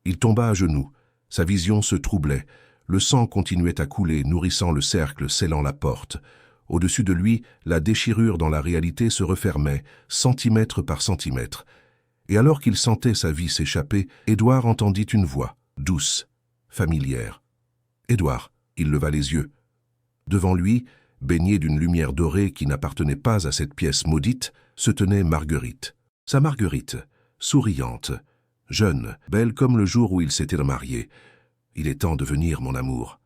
Il tomba à genoux. Sa vision se troublait. Le sang continuait à couler, nourrissant le cercle, scellant la porte. Au-dessus de lui, la déchirure dans la réalité se refermait, centimètre par centimètre. Et alors qu'il sentait sa vie s'échapper, Édouard entendit une voix, douce, familière. « Édouard !» Il leva les yeux. Devant lui, baignée d'une lumière dorée qui n'appartenait pas à cette pièce maudite, se tenait Marguerite. Sa Marguerite, souriante, jeune, belle comme le jour où il s'était marié. « Il est temps de venir, mon amour. »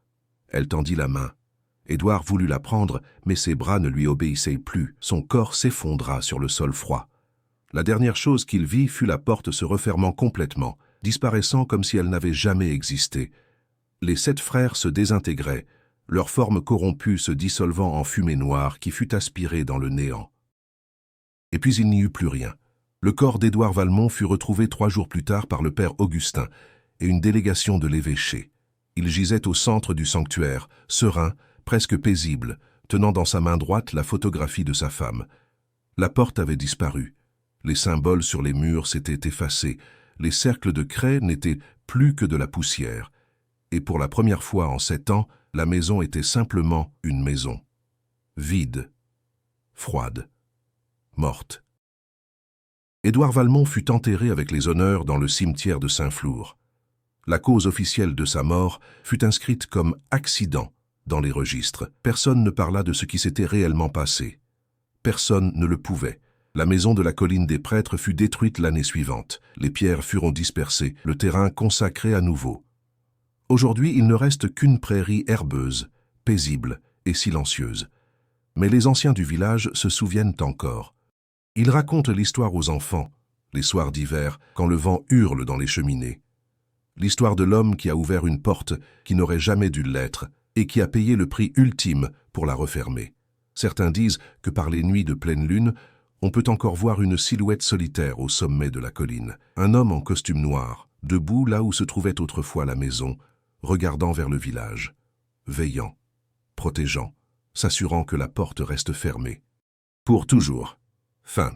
Elle tendit la main. Édouard voulut la prendre, mais ses bras ne lui obéissaient plus. Son corps s'effondra sur le sol froid. La dernière chose qu'il vit fut la porte se refermant complètement, disparaissant comme si elle n'avait jamais existé. Les 7 frères se désintégraient, leur forme corrompue se dissolvant en fumée noire qui fut aspirée dans le néant. Et puis il n'y eut plus rien. Le corps d'Édouard Valmont fut retrouvé 3 jours plus tard par le père Augustin et une délégation de l'évêché. Il gisait au centre du sanctuaire, serein, presque paisible, tenant dans sa main droite la photographie de sa femme. La porte avait disparu. Les symboles sur les murs s'étaient effacés. Les cercles de craie n'étaient plus que de la poussière. Et pour la première fois en 7 ans, la maison était simplement une maison. Vide, froide, morte. Édouard Valmont fut enterré avec les honneurs dans le cimetière de Saint-Flour. La cause officielle de sa mort fut inscrite comme accident dans les registres. Personne ne parla de ce qui s'était réellement passé. Personne ne le pouvait. La maison de la colline des prêtres fut détruite l'année suivante. Les pierres furent dispersées, le terrain consacré à nouveau. Aujourd'hui, il ne reste qu'une prairie herbeuse, paisible et silencieuse. Mais les anciens du village se souviennent encore. Ils racontent l'histoire aux enfants, les soirs d'hiver, quand le vent hurle dans les cheminées. L'histoire de l'homme qui a ouvert une porte qui n'aurait jamais dû l'être et qui a payé le prix ultime pour la refermer. Certains disent que par les nuits de pleine lune, on peut encore voir une silhouette solitaire au sommet de la colline. Un homme en costume noir, debout là où se trouvait autrefois la maison, regardant vers le village, veillant, protégeant, s'assurant que la porte reste fermée. Pour toujours. Fin.